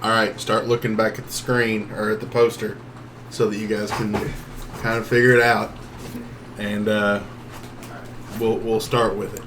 All right, start looking back at the screen or at the poster so that you guys can kind of figure it out. And we'll start with it.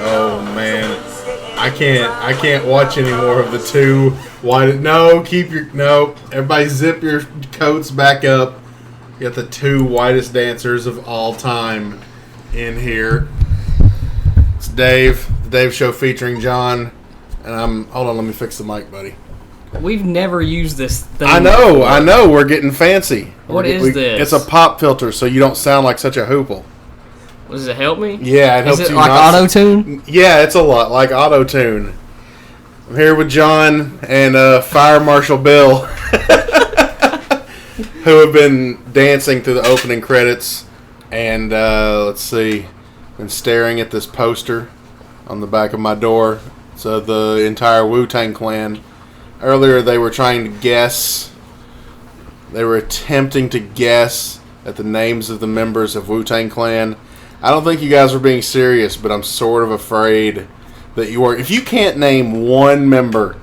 Oh man, I can't watch any more of the two. Why? No. Everybody, zip your coats back up. You got the two whitest dancers of all time in here. It's Dave, the Dave Show featuring John, and hold on. Let me fix the mic, buddy. We've never used this thing. I know. We're getting fancy. What is this? It's a pop filter, so you don't sound like such a hoople. Does it help me? Yeah, it helps you. Is it like auto-tune? Yeah, it's a lot like auto-tune. I'm here with John and Fire Marshal Bill, who have been dancing through the opening credits. And let's see, been staring at this poster on the back of my door. So the entire Wu-Tang Clan. Earlier, they were trying to guess. They were attempting to guess at the names of the members of Wu-Tang Clan. I don't think you guys were being serious, but I'm sort of afraid that you are. If you can't name one member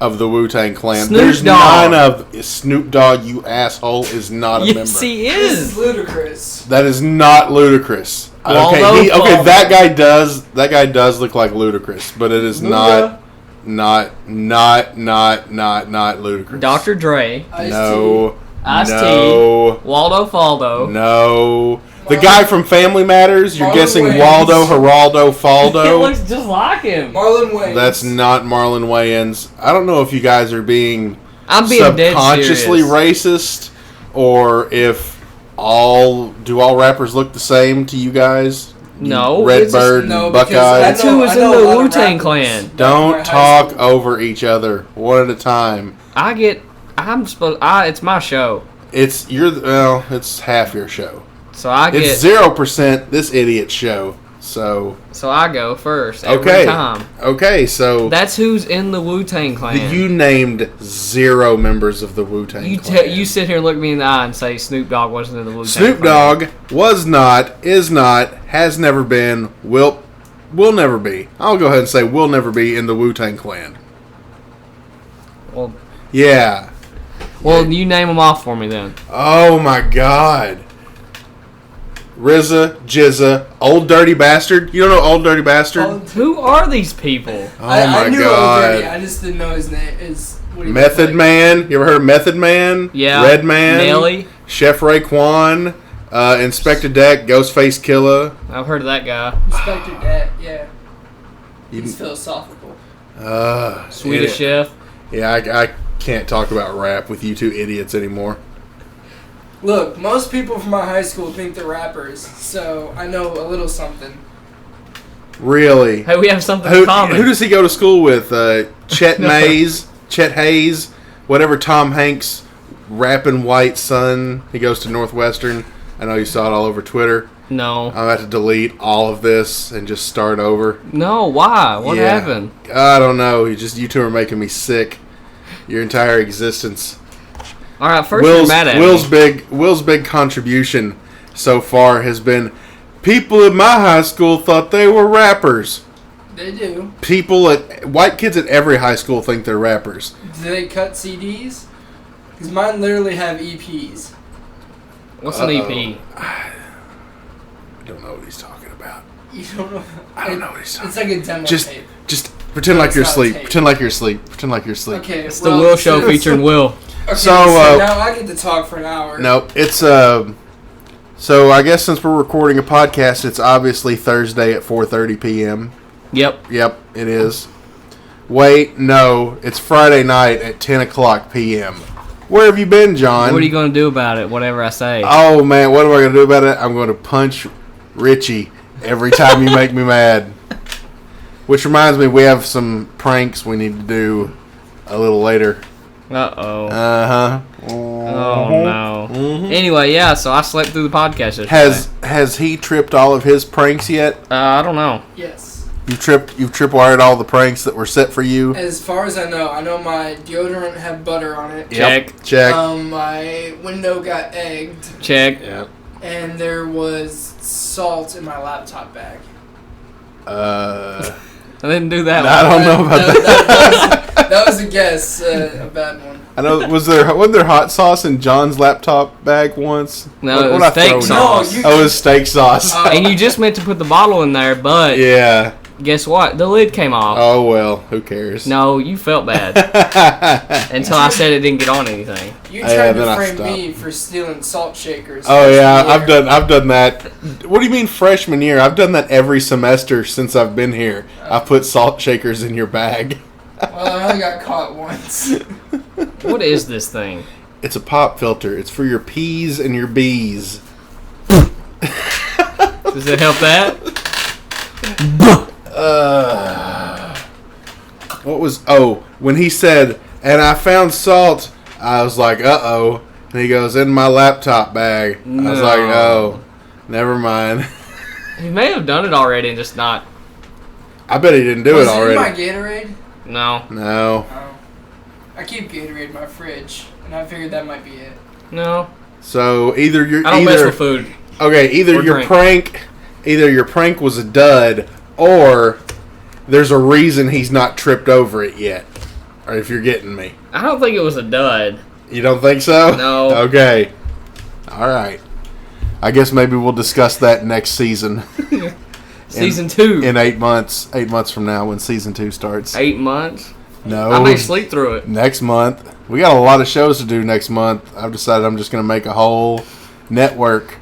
of the Wu-Tang Clan, there's none of Snoop Dogg, you asshole, is not a member. Yes, he is. This is ludicrous. That is not ludicrous. Waldo, That guy does look like Ludacris, but it is not Ludacris. Dr. Dre. No. Ice-T. Waldo Faldo. No. The guy from Family Matters, you're Marlon guessing Wayans. Waldo, Geraldo, Faldo. He looks just like him. Marlon Wayans. That's not Marlon Wayans. I don't know if you guys are being dead subconsciously serious. racist or if all rappers look the same to you guys. No. Redbird, no, Buckeye. That's who was in I know a the lot of Wu-Tang rappers. Clan. Don't talk over each other one at a time. It's my show. It's half your show. So I get. It's 0% this idiot's show. So I go first every time. Okay, so That's who's in the Wu-Tang Clan. you named 0 members of the Wu-Tang Clan. You sit here and look me in the eye and say Snoop Dogg wasn't in the Wu-Tang Snoop Clan. Dogg was not, is not, has never been, will never be. I'll go ahead and say will never be in the Wu-Tang Clan. Well, Yeah. you name them off for me then. Oh my God. RZA, Jizza, Old Dirty Bastard. You don't know Old Dirty Bastard? Who are these people? Oh my I knew God. Old Dirty. I just didn't know his name. What he Method looked like. Man. You ever heard of Method Man? Yeah. Red Man. Nelly. Chef Raekwon. Inspector Deck. Ghostface Killer. I've heard of that guy. Inspector Dat, yeah. You- He's philosophical. Swedish Chef. Yeah, I can't talk about rap with you two idiots anymore. Look, most people from my high school think they're rappers, so I know a little something. Really? Hey, we have something in common. Who does he go to school with? Chet Hayes, whatever Tom Hanks' rapping white son. He goes to Northwestern. I know you saw it all over Twitter. No. I'm about to delete all of this and just start over. No, why? What Yeah. happened? I don't know. You two are making me sick. Your entire existence. All right, first you're mad at me. Will's big contribution so far has been people at my high school thought they were rappers. They do. White kids at every high school think they're rappers. Do they cut CDs? Because mine literally have EPs. What's an EP? I don't know what he's talking about. You don't know? I don't know what he's talking It's like a demo Just tape. pretend like it's you're not asleep. tape. Pretend like you're asleep. Pretend like you're asleep. Okay, It's the Will Show featuring Will. Okay, So, now I get to talk for an hour. No, it's so I guess since we're recording a podcast, it's obviously Thursday at 4:30 p.m. Yep. Yep, it is. Wait, no, it's Friday night at 10 o'clock p.m. Where have you been, John? What are you going to do about it, whatever I say? Oh, man, what am I going to do about it? I'm going to punch Richie every time you make me mad. Which reminds me, we have some pranks we need to do a little later. Uh-oh. Uh-huh. Oh, no. Anyway, yeah, so I slept through the podcast yesterday. Has he tripped all of his pranks yet? I don't know. Yes. You've tripwired all the pranks that were set for you? As far as I know my deodorant had butter on it. Check. Check. My window got egged. Check. Yep. And there was salt in my laptop bag. I didn't do that I don't know about that. That was a guess, a bad one. I know. Wasn't there hot sauce in John's laptop bag once? No, it was steak sauce. No, it was steak sauce. And you just meant to put the bottle in there, but Yeah. guess what? The lid came off. Oh well, who cares? No, you felt bad until I said it didn't get on anything. You tried then to I frame stopped. me for stealing salt shakers. Oh yeah, freshman year. I've done that. What do you mean freshman year? I've done that every semester since I've been here. I put salt shakers in your bag. Well, I only got caught once. What is this thing? It's a pop filter. It's for your P's and your B's. Does it help that? What was... Oh, when he said, and I found salt, I was like, uh-oh. And he goes, in my laptop bag. I was like, oh, never mind. He may have done it already and just not. I bet he didn't do Was it already. in my Gatorade? No. No. Oh. I keep Gatorade in my fridge, and I figured that might be it. No. So either you're... I don't mess with food. Okay, either Or your drink. prank was a dud, or there's a reason he's not tripped over it yet. Or if you're getting me. I don't think it was a dud. You don't think so? No. Okay. All right. I guess maybe we'll discuss that next season. Season 2. In 8 months. 8 months from now when season 2 starts. 8 months? No. I may sleep through it. Next month. We got a lot of shows to do next month. I've decided I'm just going to make a whole network.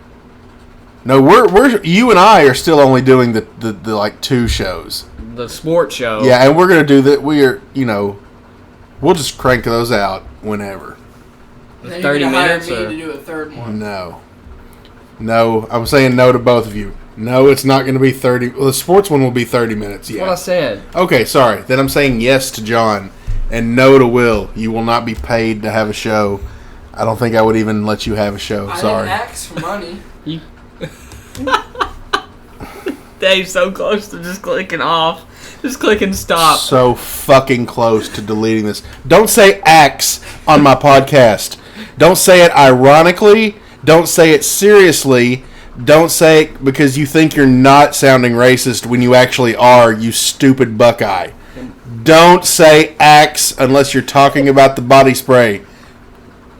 No, we're you and I are still only doing the like 2 shows. The sports show. Yeah, and we're going to do that. We'll just crank those out whenever. And then 30 you're gonna minutes hire or- me to do a third one. No, I'm saying no to both of you. No, it's not going to be 30. Well, the sports one will be 30 minutes, That's what I yeah. said. Okay, sorry. Then I'm saying yes to John and no to Will. You will not be paid to have a show. I don't think I would even let you have a show. I Sorry. didn't ask for money. Dave's so close to just clicking off. Just clicking stop. So fucking close to deleting this. Don't say axe on my podcast. Don't say it ironically. Don't say it seriously. Don't say it because you think you're not sounding racist when you actually are, you stupid Buckeye. Don't say axe unless you're talking about the body spray.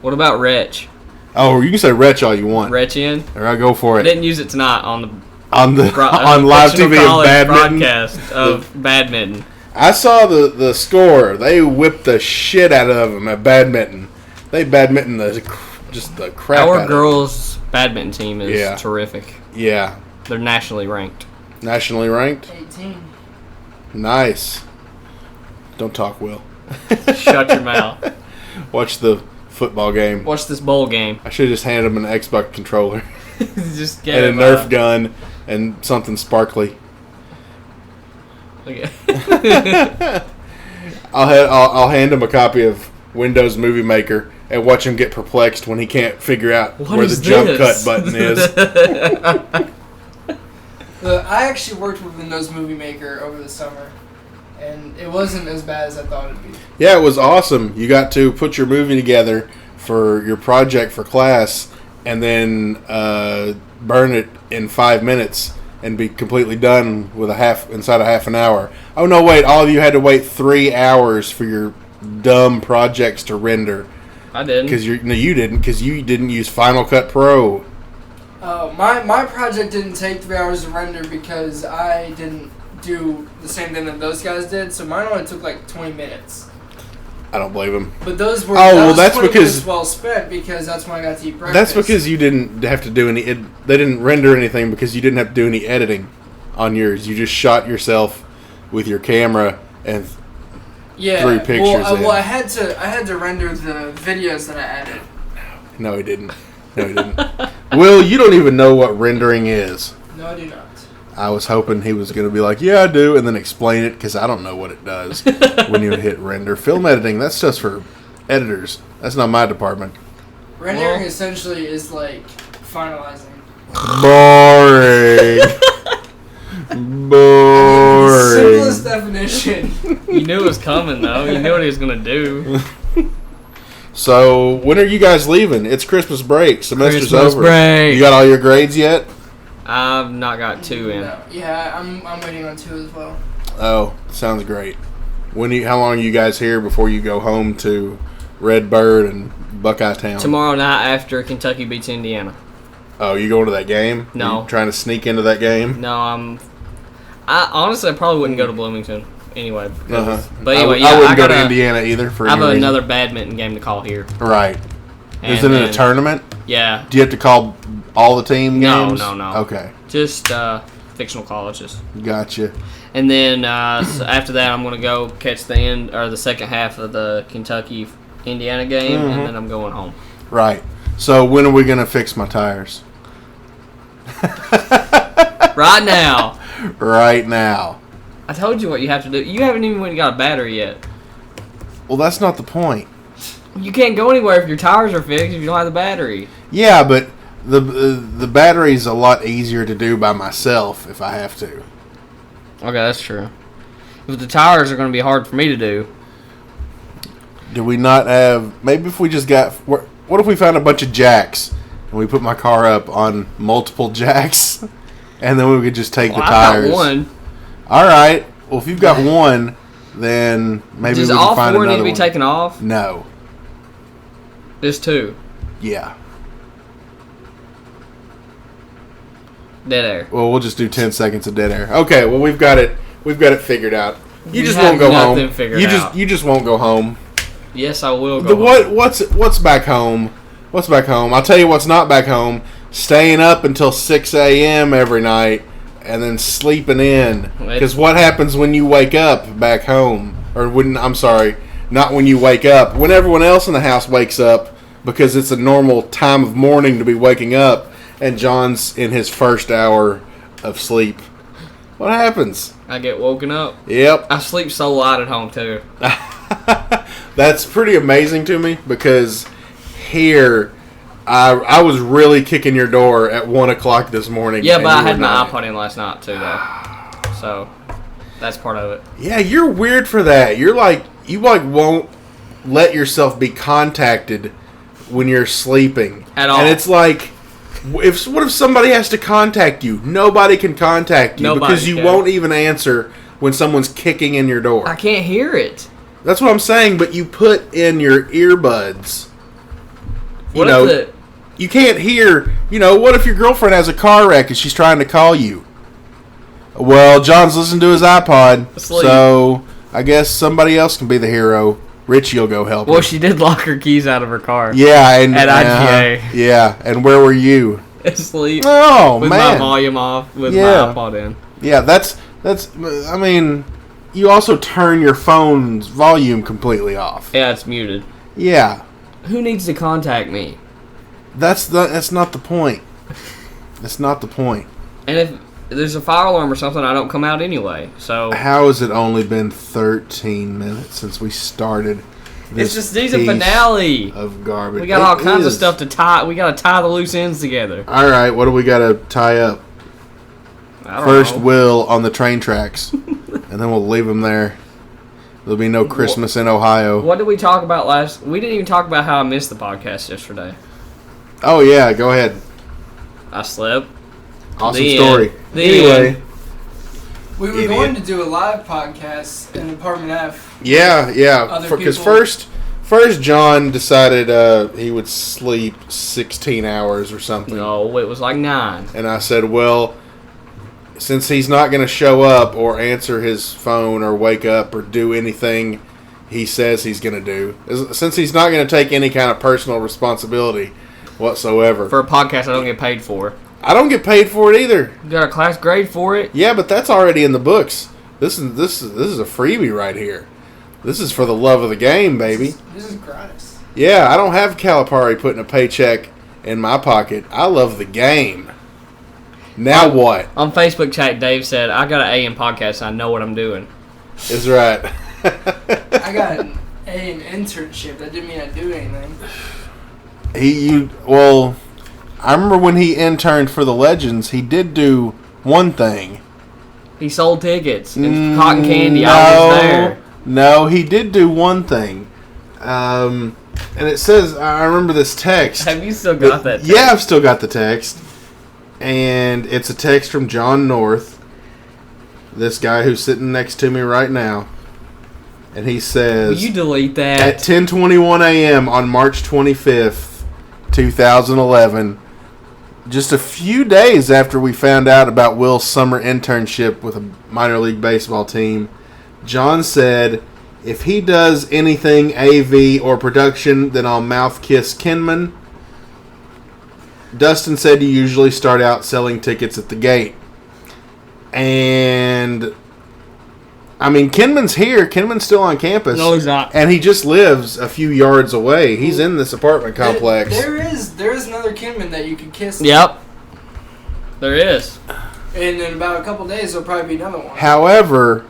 What about Wretch? Oh, you can say wretch all you want. Wretchian? All right, go for I it. didn't use it tonight on the On live fictional TV of college badminton. broadcast of badminton. I saw the score. They whipped the shit out of them at badminton. They badminton just the crap out Our of them. girls' badminton team is Yeah. terrific. Yeah. They're nationally ranked. Nationally ranked? 18. Nice. Don't talk, Will. Shut your mouth. Watch the football game. Watch this bowl game. I should have just handed him an Xbox controller Just get and a Nerf gun and something sparkly. Okay. I'll hand him a copy of Windows Movie Maker and watch him get perplexed when he can't figure out What where is the jump this? cut button is. I actually worked with Windows Movie Maker over the summer, and it wasn't as bad as I thought it'd be. Yeah, it was awesome. You got to put your movie together for your project for class and then burn it in 5 minutes and be completely done with inside a half an hour. Oh, no, wait. All of you had to wait 3 hours for your dumb projects to render. I didn't. You didn't, because you didn't use Final Cut Pro. My project didn't take 3 hours to render because I didn't do the same thing that those guys did, so mine only took like 20 minutes. I don't blame him. But those were that's 20 because minutes well spent because that's when I got to eat breakfast. that's because you didn't have to do any. They didn't render anything because you didn't have to do any editing on yours. You just shot yourself with your camera and threw pictures in. Well, I had to render the videos that I added. No, he didn't. No, he didn't. Will, you don't even know what rendering is. No, I do not. I was hoping he was going to be like, yeah, I do, and then explain it, because I don't know what it does when you hit render. Film editing, that's just for editors. That's not my department. Rendering essentially is like finalizing. Boring. Boring. Simplest definition. You knew it was coming, though. You knew what he was going to do. So, when are you guys leaving? It's Christmas break. Semester's Christmas over. break. You got all your grades yet? I've not got 2 in. No. Yeah, I'm waiting on 2 as well. Oh, sounds great. How long are you guys here before you go home to Redbird and Buckeye Town? Tomorrow night after Kentucky beats Indiana. Oh, you going to that game? No. You trying to sneak into that game? No, I honestly I probably wouldn't go to Bloomington anyway. Uh-huh. But anyway, I wouldn't go to Indiana either for I have any reason. another badminton game to call here. Right. Is And it in a then- tournament? Yeah. Do you have to call all the team No, games? no. Okay. Just fictional colleges. Gotcha. And then so after that, I'm going to go catch the second half of the Kentucky Indiana game, Mm-hmm. and then I'm going home. Right. So when are we going to fix my tires? Right now. Right now. I told you what you have to do. You haven't even went and got a battery yet. Well, that's not the point. You can't go anywhere if your tires are fixed if you don't have the battery. Yeah, but the battery's a lot easier to do by myself if I have to. Okay, that's true. But the tires are going to be hard for me to do. Do we not have... Maybe if we just got... What if we found a bunch of jacks and we put my car up on multiple jacks and then we could just take the tires? I've got one. All right. Well, if you've got one, then maybe Does we can all find 4 another need to be one. taken off? No. There's 2. Yeah. Dead air. Well, we'll just do 10 seconds of dead air. Okay. Well, we've got it figured out. You We just have won't go home. nothing figured out. You just won't go home. Yes, I will go home. What's back home? What's back home? I'll tell you what's not back home. Staying up until 6 a.m. every night and then sleeping in. Because what happens when you wake up back home? I'm sorry, not when you wake up. When everyone else in the house wakes up because it's a normal time of morning to be waking up and John's in his first hour of sleep. What happens? I get woken up. Yep. I sleep so light at home, too. That's pretty amazing to me because here I was really kicking your door at 1 o'clock this morning. Yeah, but I you had were my not. iPod in last night, too, though. So, that's part of it. Yeah, you're weird for that. You won't let yourself be contacted when you're sleeping At all. And it's like, what if somebody has to contact you? Nobody can contact you Nobody because you can. won't even answer when someone's kicking in your door. I can't hear it. That's what I'm saying. But you put in your earbuds. What if You can't hear, what if your girlfriend has a car wreck and she's trying to call you? Well, John's listening to his iPod, Asleep. so I guess somebody else can be the hero. Richie will go help Well, her. she did lock her keys out of her car. Yeah, and At IGA. yeah, and where were you? Asleep. Oh, with man. my volume off, with Yeah. my iPod in. Yeah, that's. I mean, you also turn your phone's volume completely off. Yeah, it's muted. Yeah, Who needs to contact me? that's not the point. That's not the point. And if there's a fire alarm or something, I don't come out anyway. So How has it only been 13 minutes since we started this it's just season piece finale. of garbage? We got all It kinds of is. stuff to tie. We got to tie the loose ends together. All right, what do we got to tie up? I don't First, know. Will on the train tracks, and then we'll leave him there. There'll be no Christmas in Ohio. What did we talk about last? We didn't even talk about how I missed the podcast yesterday. Oh yeah, go ahead. I slept. Awesome The story. end. The Anyway, end. We were Idiot. going to do a live podcast in Apartment F. yeah, Other because people- first John decided he would sleep 16 hours or something, No, it was like 9. and I said, well, since he's not going to show up or answer his phone or wake up or do anything he says he's going to do, since he's not going to take any kind of personal responsibility whatsoever, For a podcast I don't get paid for. I don't get paid for it either. You got a class grade for it? Yeah, but that's already in the books. This is a freebie right here. This is for the love of the game, baby. This is gratis. Yeah, I don't have Calipari putting a paycheck in my pocket. I love the game. Now what? On Facebook chat, Dave said, I got an A in podcast and I know what I'm doing. Is right. I got an A in internship. That didn't mean I do anything. I remember when he interned for the Legends, he did do one thing. He sold tickets and cotton candy. I was there. No, he did do one thing. And it says, I remember this text. Have you still got that text? Yeah, I've still got the text. And it's a text from John North, this guy who's sitting next to me right now. And he says, Will you delete that? At 10:21 a.m. on March 25th, 2011, just a few days after we found out about Will's summer internship with a minor league baseball team, John said, if he does anything AV or production, then I'll mouth kiss Kinman. Dustin said you usually start out selling tickets at the gate. And, I mean, Kinman's here. Kinman's still on campus. No, he's not. And he just lives a few yards away. He's in this apartment complex. There is another Kinman that you could kiss. Yep. There is. And in about a couple days, there'll probably be another one. However,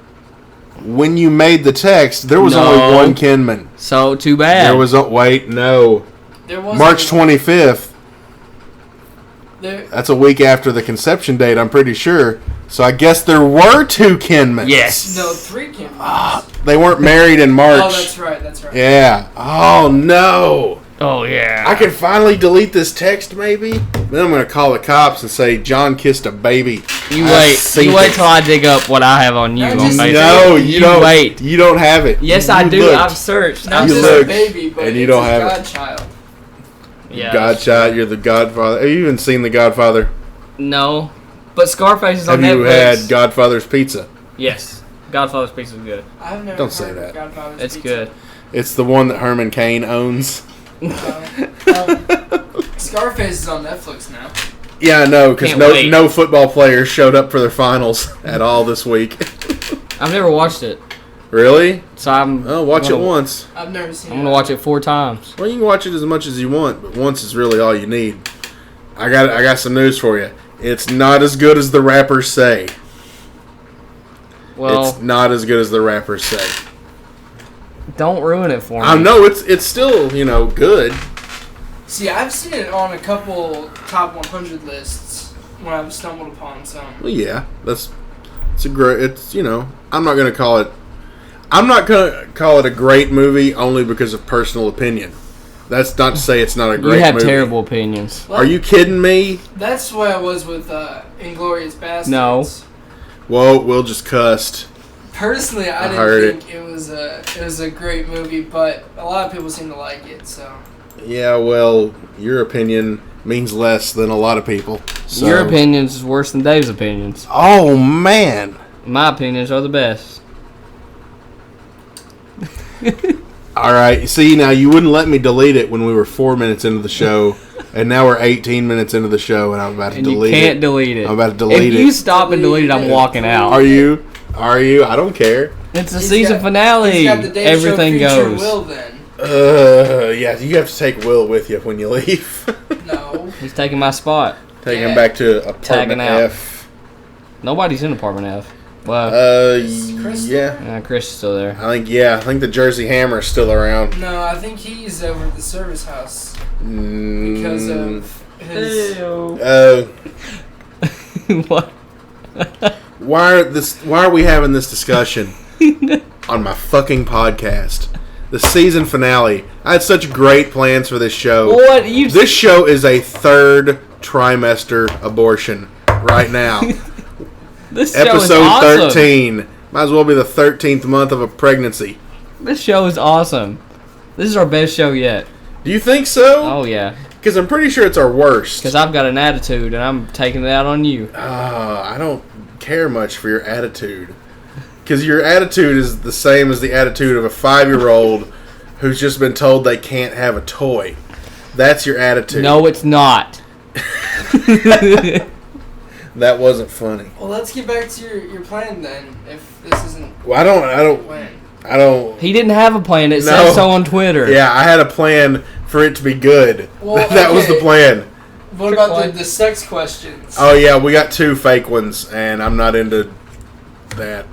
when you made the text, there was only one Kinman. So, too bad. There was no. There was March 25th. There, That's a week after the conception date, I'm pretty sure. So I guess there were two Kinmans. Yes. no, 3 Kinmans. They weren't married in March. Oh, that's right. Yeah. Oh, no. Oh, yeah. I can finally delete this text, maybe? Then I'm going to call the cops and say, John kissed a baby. You wait till I dig up what I have on you. No, on just- Facebook. No, you don't. Wait. You don't have it. Yes, You I do. looked. I've searched. Not You just looked, a baby, but and you it's don't a have it. godchild. Yeah. Godchild, you're the Godfather. Have you even seen The Godfather? No. But Scarface is Have on you Netflix. had Godfather's Pizza? Yes. Godfather's Pizza is good. I've never Don't heard say of that. Godfather's It's Pizza. good. It's the one that Herman Cain owns. Scarface is on Netflix now. Yeah, I know, because Can't wait. no football players showed up for their finals at all this week. I've never watched it. Really? So I'm Watch it gonna- once. I've never seen it. I'm going to watch it 4 times. Well, you can watch it as much as you want, but once is really all you need. I got some news for you. It's not as good as the rappers say. Well, It's not as good as the rappers say. don't ruin it for me. I know it's still, good. See, I've seen it on a couple top 100 lists when I've stumbled upon some. Well, yeah, it's a great. I'm not gonna call it a great movie only because of personal opinion. That's not to say it's not a great movie. You have terrible opinions. Are you kidding me? That's the way I was with Inglourious Basterds. No. Well, Will just cussed. Personally, I heard didn't think it was a great movie, but a lot of people seem to like it. So Yeah, well, your opinion means less than a lot of people. So. Your opinions is worse than Dave's opinions. Oh man. My opinions are the best. All right. See, now you wouldn't let me delete it when we were 4 minutes into the show, and now we're 18 minutes into the show, and I'm about to And delete it. you can't delete it. I'm about to delete if it. you stop and delete it, I'm walking out. Are you? I don't care. It's the He's season got- finale. he's got the Dave Everything Show featuring goes. Will then. Yeah, you have to take Will with you when you leave. No. He's taking my spot. Take him Yeah. back to apartment Tagging out. F. Nobody's in apartment F. Well, Chris Yeah. Chris is still there. I think the Jersey Hammer is still around. No, I think he's over at the service house because of his. What? Why are we having this discussion on my fucking podcast? The season finale. I had such great plans for this show. What? This show is a third trimester abortion right now. This show is Episode awesome. 13. Might as well be the 13th month of a pregnancy. This show is awesome. This is our best show yet. Do you think so? Oh yeah. Because I'm pretty sure it's our worst. Because I've got an attitude and I'm taking it out on you. I don't care much for your attitude. Because your attitude is the same as the attitude of a 5-year-old who's just been told they can't have a toy. That's your attitude. No, it's not. That wasn't funny. Well, let's get back to your plan then. If this isn't Well, I don't. He didn't have a plan. It No. said so on Twitter. Yeah, I had a plan for it to be good. Well, That was the okay. plan. What about the sex questions? Oh yeah, we got 2 fake ones, and I'm not into that.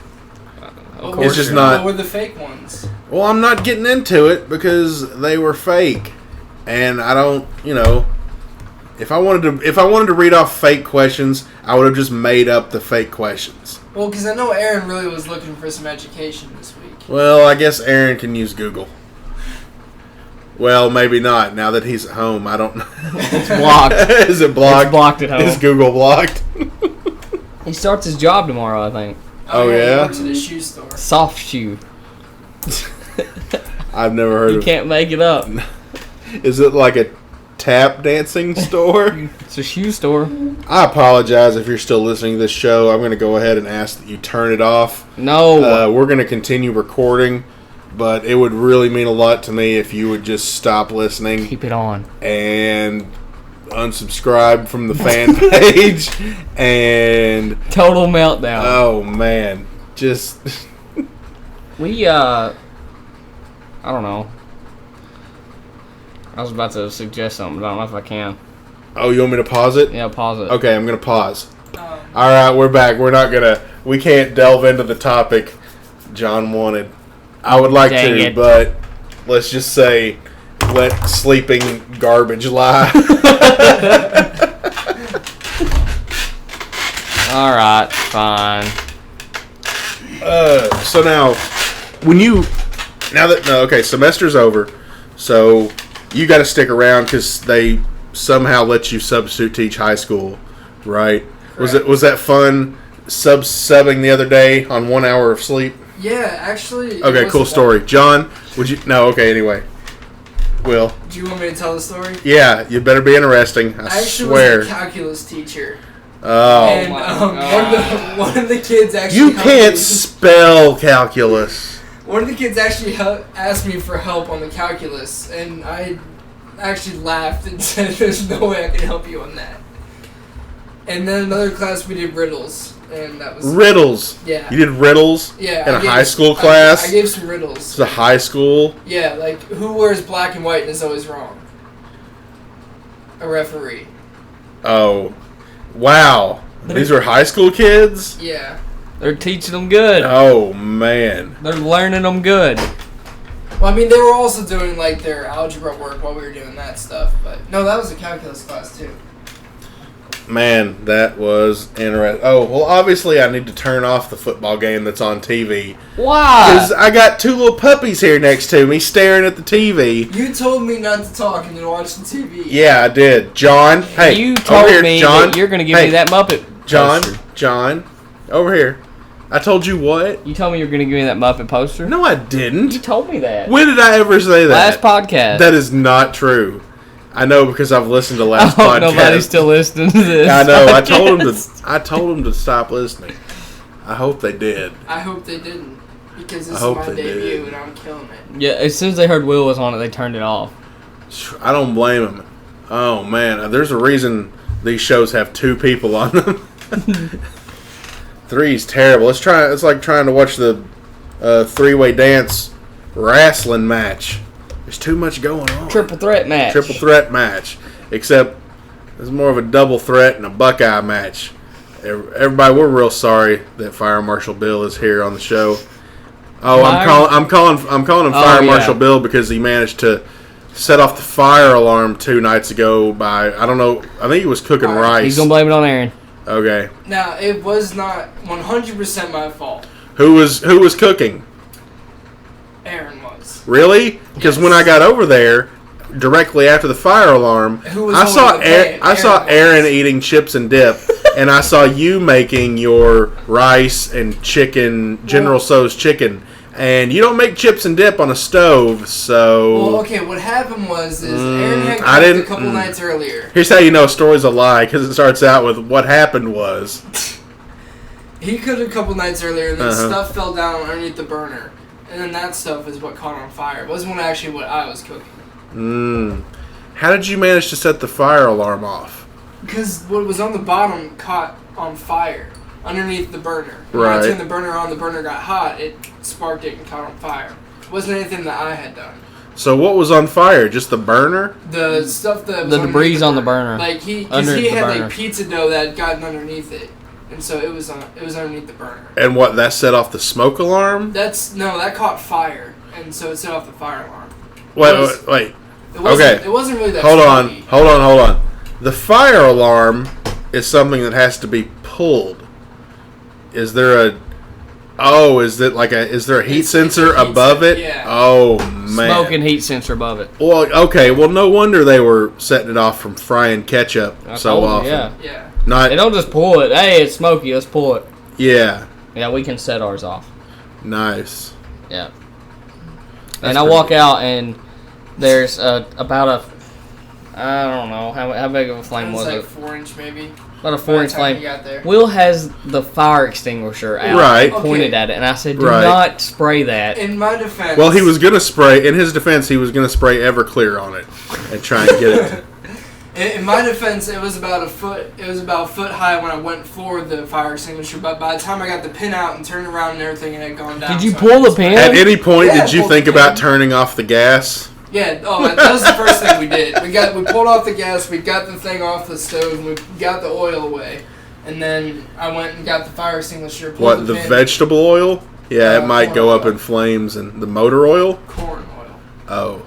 Of course It's just you're not. What were the fake ones? Well, I'm not getting into it because they were fake, and I don't. If I wanted to read off fake questions, I would have just made up the fake questions. Well, because I know Aaron really was looking for some education this week. Well, I guess Aaron can use Google. Well, maybe not. Now that he's at home, I don't know. It's blocked. Is it blocked? It's blocked at home. Is Google blocked? He starts his job tomorrow, I think. Oh, yeah? He works at a shoe store. Soft shoe. I've never heard You of it. can't make it up. Is it like a tap dancing store? It's a shoe store. I apologize if you're still listening to this show. I'm going to go ahead and ask that you turn it off. No. We're going to continue recording, but it would really mean a lot to me if you would just stop listening Keep it on. and unsubscribe from the fan page. And Total meltdown. oh man, just I don't know. I was about to suggest something, but I don't know if I can. oh, you want me to pause it? Yeah, pause it. Okay, I'm going to pause. Um, All right, we're back. We can't delve into the topic John wanted. I would like Dang to, it. but let's just say let sleeping garbage lie. All right, fine. So now, semester's over, so you got to stick around because they somehow let you substitute teach high school, right? Correct. Was that fun? Subbing the other day on 1 hour of sleep. Yeah, actually. it Okay, cool wasn't story. John, would you? No, okay. Anyway, Will. Do you want me to tell the story? Yeah, you better be interesting. I actually swear. was a calculus teacher. Oh, And my God. one of the kids actually you helped can't me- spell calculus. One of the kids actually asked me for help on the calculus, and I actually laughed and said, "There's no way I can help you on that." And then another class we did riddles, and that was Riddles. Yeah. You did riddles Yeah, in I a gave- high school class. I gave some riddles. It's a high school. Yeah, like who wears black and white and is always wrong? A referee. Oh, wow. These are high school kids? Yeah. They're teaching them good. Oh, man. They're learning them good. Well, I mean, they were also doing like their algebra work while we were doing that stuff, but no, that was a calculus class too. Man, that was interesting. Oh, well, obviously I need to turn off the football game that's on TV. Why? Because I got 2 little puppies here next to me staring at the TV. You told me not to talk and to watch the TV. Yeah, I did. John, hey, You over told here, me John. that you're going to give Hey, me that Muppet John, poster. John, over here. I told you what? You told me you were going to give me that Muppet poster? No, I You didn't. told me that. When did I ever say Last that? podcast. That is not true. I know because I've listened to I last hope podcast. nobody's still listening to this. I know. I told podcast. them to stop listening. I hope they did. I hope they didn't, because this I is hope my they debut did. and I'm killing it. Yeah, as soon as they heard Will was on it, they turned it off. I don't blame them. Oh man, there's a reason these shows have 2 people on them. 3's terrible. It's like trying to watch the 3-way dance wrestling match. There's too much going on. Triple threat match. Triple threat match. Except it's more of a double threat and a Buckeye match. Everybody, we're real sorry that Fire Marshal Bill is here on the show. Oh, I'm calling him Fire yeah. Marshal Bill because he managed to set off the fire alarm 2 nights ago by, I don't know, I think he was cooking rice. He's going to blame it on Aaron. Okay. Now, it was not 100% my fault. Who was cooking? Aaron was. Really? Because when I got over there, directly after the fire alarm, Who was I saw holding the pan? I saw Aaron Aaron was. eating chips and dip, and I saw you making your rice and chicken, General Tso's chicken. And you don't make chips and dip on a stove, so... Well, okay, what happened was Aaron had I cooked didn't- a couple nights earlier. Here's how you know a story's a lie, because it starts out with what happened was... He cooked a couple nights earlier, and then Uh-huh. stuff fell down underneath the burner. And then that stuff is what caught on fire. It wasn't actually what I was cooking. How did you manage to set the fire alarm off? Because what was on the bottom caught on fire underneath the burner. When I Right. turned the burner on, the burner got hot, it sparked it and caught on fire. It wasn't anything that I had done. So what was on fire? Just the burner? The stuff that was The debris underneath on the burner. Like he Under the had burner. like pizza dough that had gotten underneath it, and so it was underneath the burner. And what, that set off the smoke alarm? That caught fire, and so it set off the fire alarm. Wait. It wasn't really that. Hold smoky. on. The fire alarm is something that has to be pulled. Is there a heat sensor a heat above it? yeah. Oh man. Smoke and heat sensor above it. Well, okay. Well, no wonder they were setting it off from frying ketchup I so told you, often. yeah. Yeah. Not They don't just pull it. Hey, it's smoky. Let's pull it. yeah. Yeah, we can set ours off. Nice. Yeah. That's And I pretty walk good. out and there's about a, I don't know how big of a flame It was was like it? 4-inch maybe. About a By the 4-inch time you flame. got there. Will has the fire extinguisher out, Right. and pointed Okay. at it, and I said, "Do Right. not spray that." In my defense. Well, he was gonna spray. In his defense, he was gonna spray Everclear on it and try and get it. In my defense, it was about a foot. It was about a foot high when I went for the fire extinguisher. But by the time I got the pin out and turned around and everything, it had gone down. Did you so I pull the just- pin? At any point, Yeah, did you pulled think the about pin. turning off the gas? Yeah. Oh, that was the first thing we did. We pulled off the gas. We got the thing off the stove. And we got the oil away, and then I went and got the fire extinguisher. Pulled What, the pin, vegetable oil? Yeah, it might corn go up oil. in flames. And the motor oil? corn oil. Oh.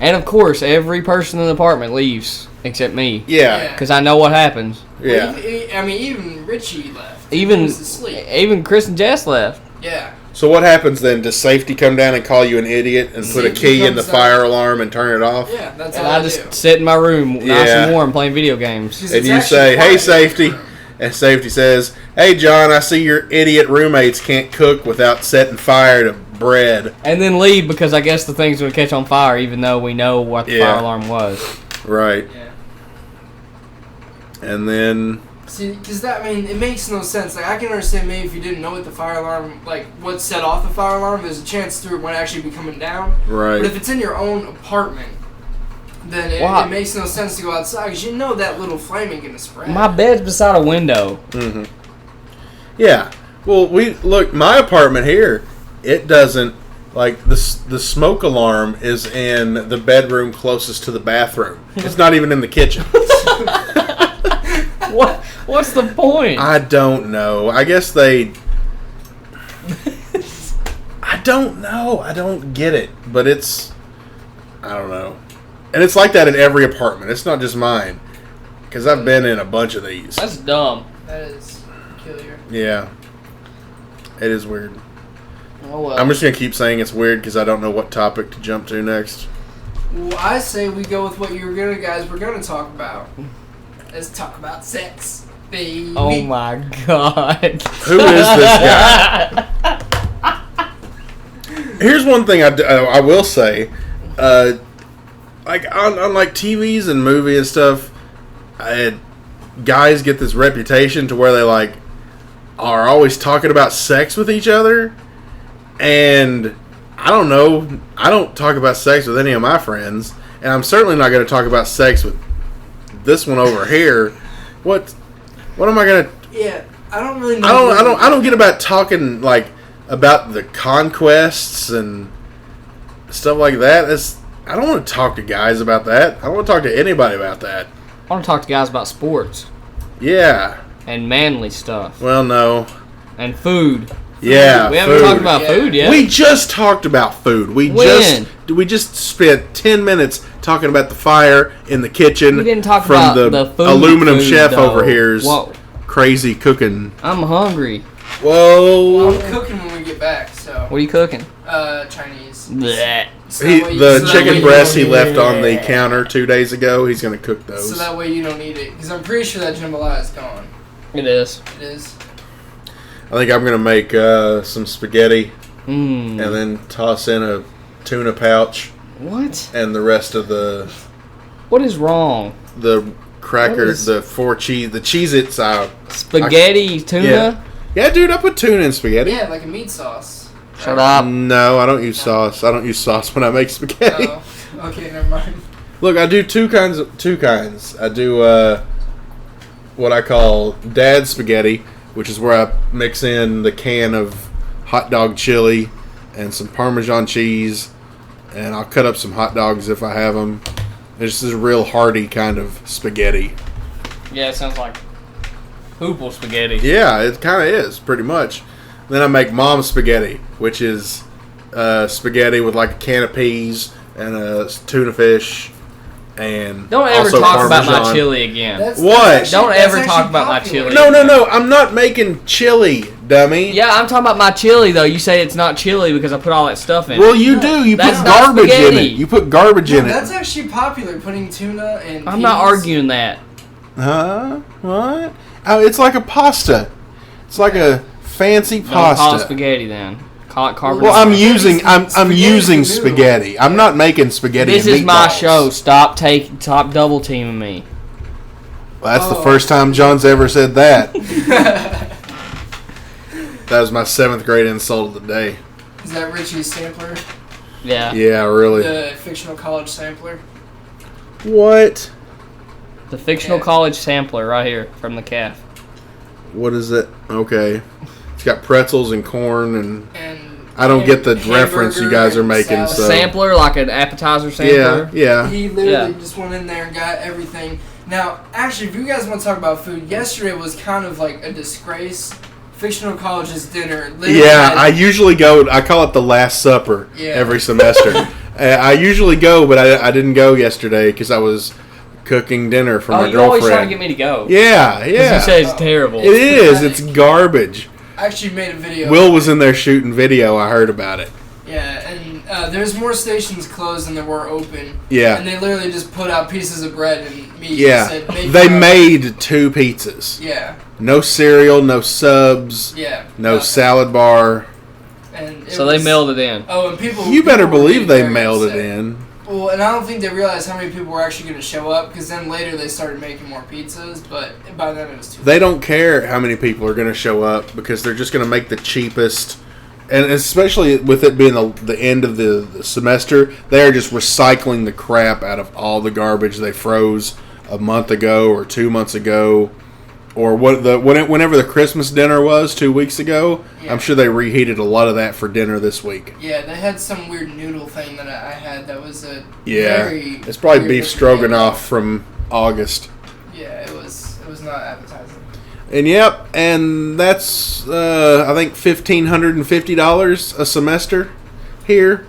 And of course, every person in the apartment leaves except me, Yeah. because I know what happens. Yeah. Well, even Richie left. Even he was asleep. even Chris and Jess left. Yeah. So what happens then? Does safety come down and call you an idiot and put a Safety key in the comes down. fire alarm and turn it off? Yeah. That's And all I do. just sit in my room, nice Yeah. and warm, playing video games. Because And it's you actually say, quiet "Hey, in the safety," room. and safety says, "Hey, John, I see your idiot roommates can't cook without setting fire to bread." And then leave because I guess the thing's going to catch on fire, even though we know what the Yeah. fire alarm was. Right. Yeah. And then, See, because it makes no sense. Like, I can understand maybe if you didn't know what the fire alarm, like, what set off the fire alarm, there's a chance through it might actually be coming down. right. But if it's in your own apartment, then Why? it makes no sense to go outside because you know that little flame ain't gonna spread. My bed's beside a window. Mm-hmm. Yeah. Well, my apartment here, it doesn't, like, the smoke alarm is in the bedroom closest to the bathroom. It's not even in the kitchen. What's the point? I don't know. I guess they... I don't know. I don't get it. But it's... I don't know. And it's like that in every apartment. It's not just mine. Because I've been in a bunch of these. That's dumb. That is peculiar. Yeah. It is weird. Oh well. I'm just going to keep saying it's weird because I don't know what topic to jump to next. Well, I say we go with what we're gonna talk about. Let's talk about sex, baby. Oh my god. Who is this guy? Here's one thing I will say. Like on like TVs and movies and stuff, guys get this reputation to where they like are always talking about sex with each other, and I don't know. I don't talk about sex with any of my friends, and I'm certainly not going to talk about sex with this one over here. What am I going to? Yeah, I don't really know. I don't get about talking like about the conquests and stuff like that. I don't want to talk to guys about that. I don't want to talk to anybody about that. I want to talk to guys about sports Yeah. and manly stuff Well, no. and food. Yeah. We haven't food. talked about food yet. We just talked about food. We just spent 10 minutes talking about the fire in the kitchen. We didn't talk from about the food. aluminum chef though. over here's Whoa. crazy cooking. I'm hungry. Whoa. I'm cooking when we get back, so What are you cooking? Chinese. Blech. So that way- so The that way chicken you breast don't he eat left it. on the counter 2 days ago, he's going to cook So those. that way you don't eat it, because I'm pretty sure that jambalaya is gone. It is. It is. I think I'm going to make some spaghetti Mmm. and then toss in a tuna pouch What? and the rest of the What is wrong? crackers, What the the Cheez-Its out. Spaghetti, tuna? Yeah, dude, I put tuna in spaghetti. Yeah, like a meat sauce. Shut up. No, I don't use sauce. I don't use sauce when I make spaghetti. Oh, okay, never mind. Look, I do two kinds. I do what I call dad spaghetti, which is where I mix in the can of hot dog chili and some Parmesan cheese, and I'll cut up some hot dogs if I have them. This is a real hearty kind of spaghetti. Yeah, it sounds like hoople spaghetti. Yeah, it kind of is, pretty much. Then I make mom's spaghetti, which is spaghetti with like a can of peas and a tuna fish. And don't ever also talk Parmesan. about my chili again. Don't ever talk about my chili. No. I'm not making chili, dummy. Yeah, I'm talking about my chili, though. You say it's not chili because I put all that stuff in Well, it. you do. You put That's not garbage in spaghetti. it. You put garbage in it. That's actually popular, putting tuna and I'm not arguing that. Huh? What? Oh, it's like a pasta. It's like a fancy Don't call it pasta. spaghetti then. Call it carbonara. Well, I'm using Spaghetti's using the noodle. spaghetti. I'm not making spaghetti. This and is my meatballs. show. Stop double teaming me. Well, that's the first time John's ever said that. That was my 7th grade insult of the day. Is that Richie's sampler? Yeah. Yeah, really. The fictional college sampler? What? The fictional college sampler right here from the calf. What is it? Okay. It's got pretzels and corn and I don't ham- get the reference you guys are hamburger making. and So Sampler, like an appetizer sampler. yeah. He literally Yeah. just went in there and got everything. Now, actually, if you guys want to talk about food, yesterday was kind of like a disgrace. Fictional college's dinner. literally Yeah, had- I usually go. I call it the Last Supper Yeah. every semester. I usually go, but I didn't go yesterday because I was cooking dinner for Oh, my you always girlfriend. trying to get me to go. Yeah, 'Cause yeah. you say it's terrible. It is. It's garbage. I actually made a video. Will was in there shooting video. I heard about it. Yeah, and there's more stations closed than there were open. Yeah. And they literally just put out pieces of bread and meat. Yeah. And said, They my-" made 2 pizzas. Yeah. No cereal, no subs, Yeah. no nothing. salad bar. And it So was- they mailed it in. Oh, and people. You better people were believe they very mailed it upset. in. Well, and I don't think they realized how many people were actually going to show up because then later they started making more pizzas, but by then it was too late. They don't care how many people are going to show up because they're just going to make the cheapest. And especially with it being the end of the semester, they are just recycling the crap out of all the garbage they froze a month ago or 2 months ago. Or whenever the Christmas dinner was 2 weeks ago, Yeah. I'm sure they reheated a lot of that for dinner this week. Yeah, they had some weird noodle thing that I had that was a Yeah, very it's probably weird beef looking stroganoff from August. thing. Yeah, it was not appetizing. And yep, and that's I think $1,550 a semester here,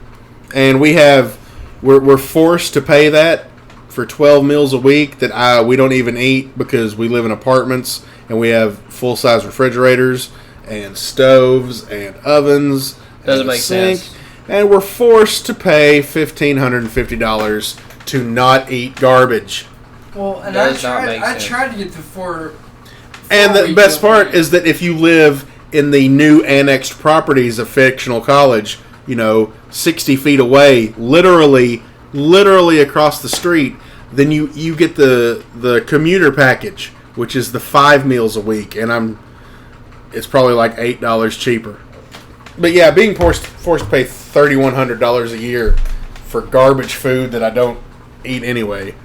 and we're forced to pay that for 12 meals a week that we don't even eat because we live in apartments and we have full size refrigerators and stoves and ovens. Doesn't and a make sink, sense. And we're forced to pay $1,550 to not eat garbage. Well, and Does not make I sense. tried to get the four. And the week best part opening. is that if you live in the new annexed properties of Fictional College, 60 feet away, literally across the street, then you get the commuter package, which is the 5 meals a week, and it's probably like $8 cheaper. But yeah, being forced to pay $3,100 a year for garbage food that I don't eat anyway.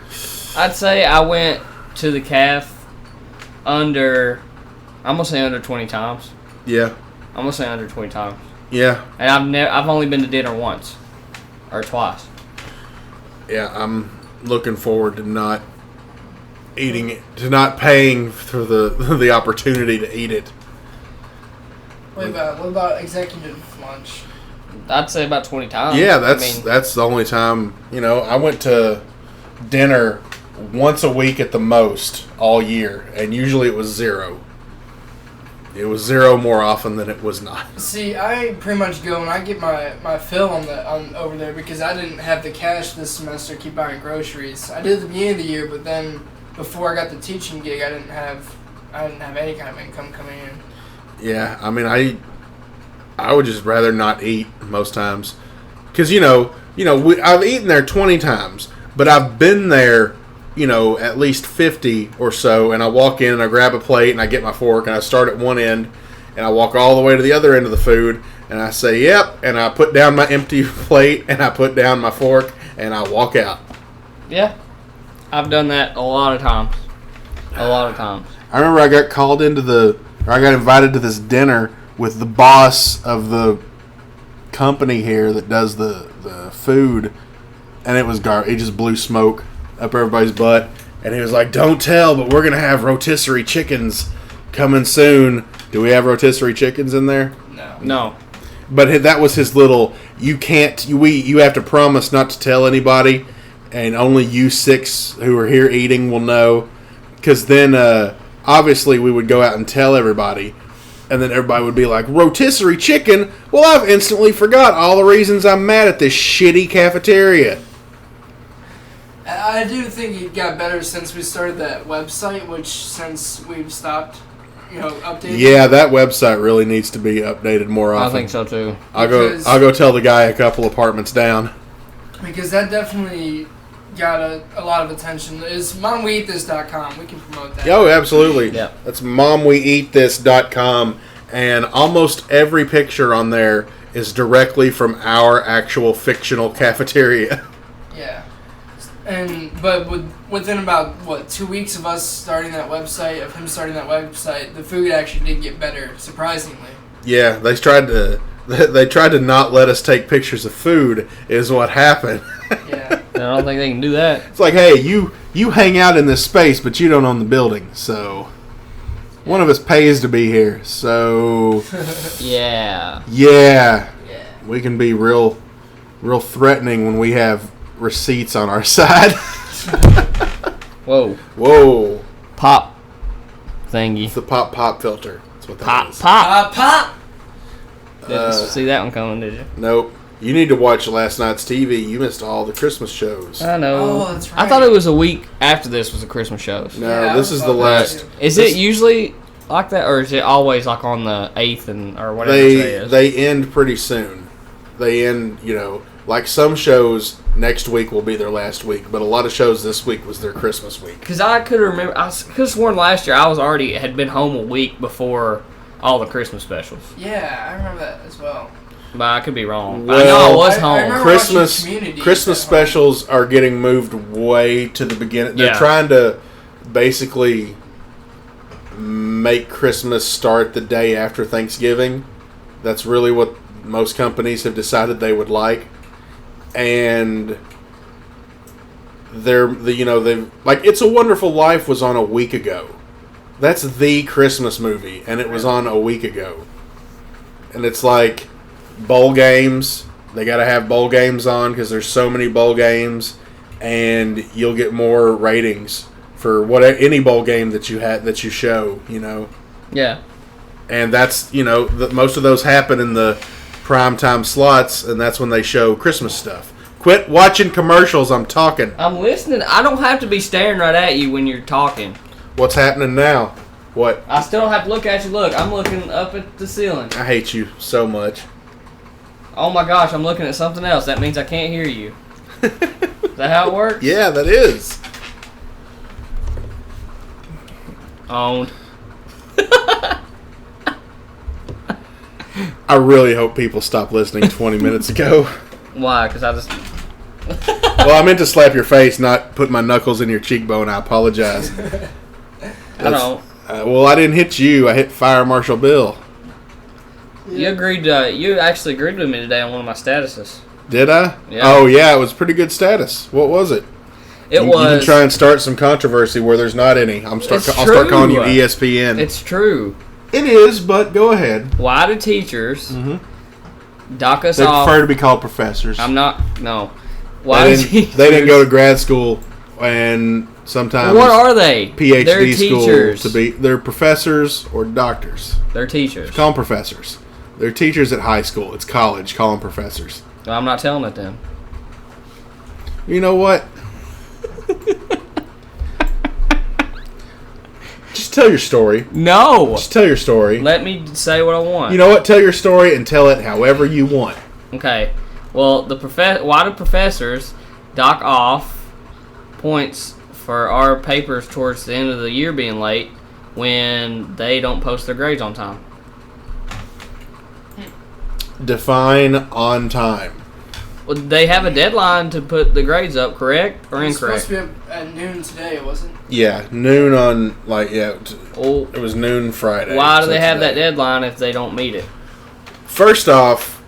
I'd say I went to the calf I'm gonna say under 20 times. Yeah, I'm gonna say under 20 times. yeah, And I've only been to dinner once or twice. yeah. I'm looking forward to not eating it, to not paying for the opportunity to eat it. What about executive lunch? I'd say about 20 times. Yeah, I mean, that's the only time. I went to dinner once a week at the most all year, and usually it was 0. It was 0 more often than it was not. See, I pretty much go and I get my fill on over there because I didn't have the cash this semester to keep buying groceries. I did at the beginning of the year, but then before I got the teaching gig, I didn't have any kind of income coming in. Yeah, I mean, I would just rather not eat most times, because I've eaten there 20 times, but I've been there, at least 50 or so, and I walk in and I grab a plate and I get my fork and I start at one end and I walk all the way to the other end of the food and I say, yep, and I put down my empty plate and I put down my fork and I walk out. yeah. I've done that a lot of times. A lot of times. I remember I got invited to this dinner with the boss of the company here that does the the food, and it was he just blew smoke up everybody's butt, and he was like, "Don't tell, but we're gonna have rotisserie chickens coming soon." Do we have rotisserie chickens in there? No. But that was his little. You have to promise not to tell anybody, and only you 6 who are here eating will know. Because then, obviously, we would go out and tell everybody, and then everybody would be like, "Rotisserie chicken? Well, I've instantly forgot all the reasons I'm mad at this shitty cafeteria." I do think it got better since we started that website, which since we've stopped, updating. Yeah, that website really needs to be updated more often. I think so too. I'll go tell the guy a couple apartments down. Because that definitely got a lot of attention. Is momweeatthis.com. We can promote that. Oh, absolutely. Yeah. That's momweeatthis.com, and almost every picture on there is directly from our actual fictional cafeteria. Yeah. But within about 2 weeks of us starting that website, of him starting that website, the food actually did get better, surprisingly. Yeah, they tried to not let us take pictures of food is what happened. Yeah. I don't think they can do that. It's like, hey, you hang out in this space, but you don't own the building, so one of us pays to be here. So Yeah. yeah, we can be real threatening when we have receipts on our side. Whoa. Pop thingy. It's the pop filter. That's what that Pop. is. Pop! Didn't see that one coming, did you? Nope. You need to watch last night's TV. You missed all the Christmas shows. I know. Oh, that's right. I thought it was a week after this was the Christmas shows. No, Yeah, this is the last. Is it usually like that, or is it always like on the 8th or whatever today is? They end pretty soon. They end, like some shows next week will be their last week, but a lot of shows this week was their Christmas week. Because I could remember, I could have sworn last year I had been home a week before all the Christmas specials. Yeah, I remember that as well. But I could be wrong. Well, I know I was I home. remember Christmas watching Community Christmas at home. specials are getting moved way to the beginning. They're Yeah. trying to basically make Christmas start the day after Thanksgiving. That's really what most companies have decided they would like. And they've like It's a Wonderful Life was on a week ago. That's the Christmas movie, and it was on a week ago. And it's like bowl games. They got to have bowl games on because there's so many bowl games, and you'll get more ratings for any bowl game that you show. Yeah. And that's most of those happen in the primetime slots, and that's when they show Christmas stuff. Quit watching commercials. I'm talking. I'm listening. I don't have to be staring right at you when you're talking. What's happening now? What? I still don't have to look at you. Look, I'm looking up at the ceiling. I hate you so much. Oh my gosh, I'm looking at something else. That means I can't hear you. Is that how it works? Yeah, that is. Owned. I really hope people stopped listening 20 minutes ago. Why? Because I just... Well, I meant to slap your face, not put my knuckles in your cheekbone. I apologize. I don't. Well, I didn't hit you. I hit Fire Marshal Bill. You agreed. You actually agreed with me today on one of my statuses. Did I? Yeah. Oh, yeah. It was pretty good status. What was it? It You was. can try and start some controversy where there's not any. I'll start calling you ESPN. It's true. It is, but go ahead. Why do teachers dock us They off? prefer to be called professors. I'm not. No. They Why do didn't, teachers? they didn't go to grad school, and sometimes What are they? PhD They're school teachers. to be. They're professors or doctors. They're teachers. Call them professors. They're teachers at high school. It's college. Call them professors. I'm not telling it then. You know what? Just tell your story. No. Just tell your story. Let me say what I want. You know what? Tell your story and tell it however you want. Okay. Well, why do professors dock off points for our papers towards the end of the year being late when they don't post their grades on time? Define on time. Well, they have a deadline to put the grades up, correct or It was incorrect? supposed to be at noon today, wasn't it? Yeah, noon on Well, it was noon Friday. why do so they have that today. deadline if they don't meet it? First off,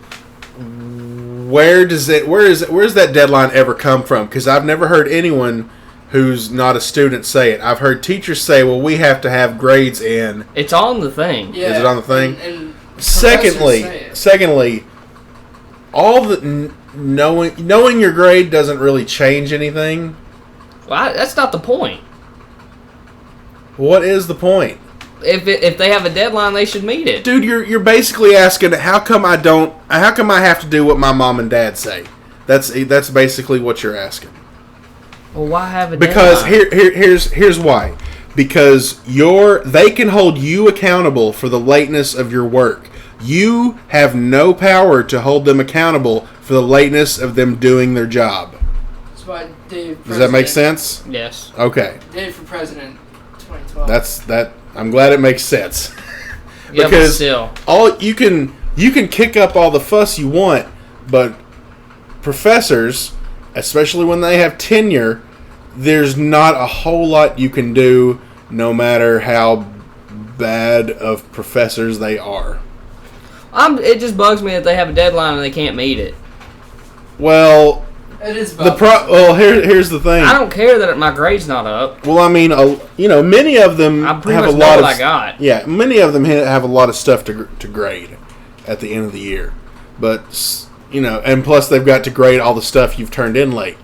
where's that deadline ever come from? Because I've never heard anyone who's not a student say it. I've heard teachers say, "Well, we have to have grades in." It's on the thing. Yeah, Is it on the thing? And Secondly, all the knowing your grade doesn't really change anything. Well, that's not the point. What is the point? If they have a deadline, they should meet it. Dude, you're basically asking how come I have to do what my mom and dad say? That's basically what you're asking. Well, why have a Because deadline? here's why. Because they can hold you accountable for the lateness of your work. You have no power to hold them accountable for the lateness of them doing their job. That's why Dave. Does that make sense? Yes. Okay. Dave for president, 2012. That's I'm glad it makes sense. Yeah, but Because still. you can kick up all the fuss you want, but professors, especially when they have tenure, there's not a whole lot you can do, no matter how bad of professors they are. It just bugs me that they have a deadline and they can't meet it. Well, it is. Here's the thing. I don't care that my grade's not up. Well, I mean, many of them I pretty have much a know lot what of I got. Yeah, many of them have a lot of stuff to grade at the end of the year, but and plus they've got to grade all the stuff you've turned in late,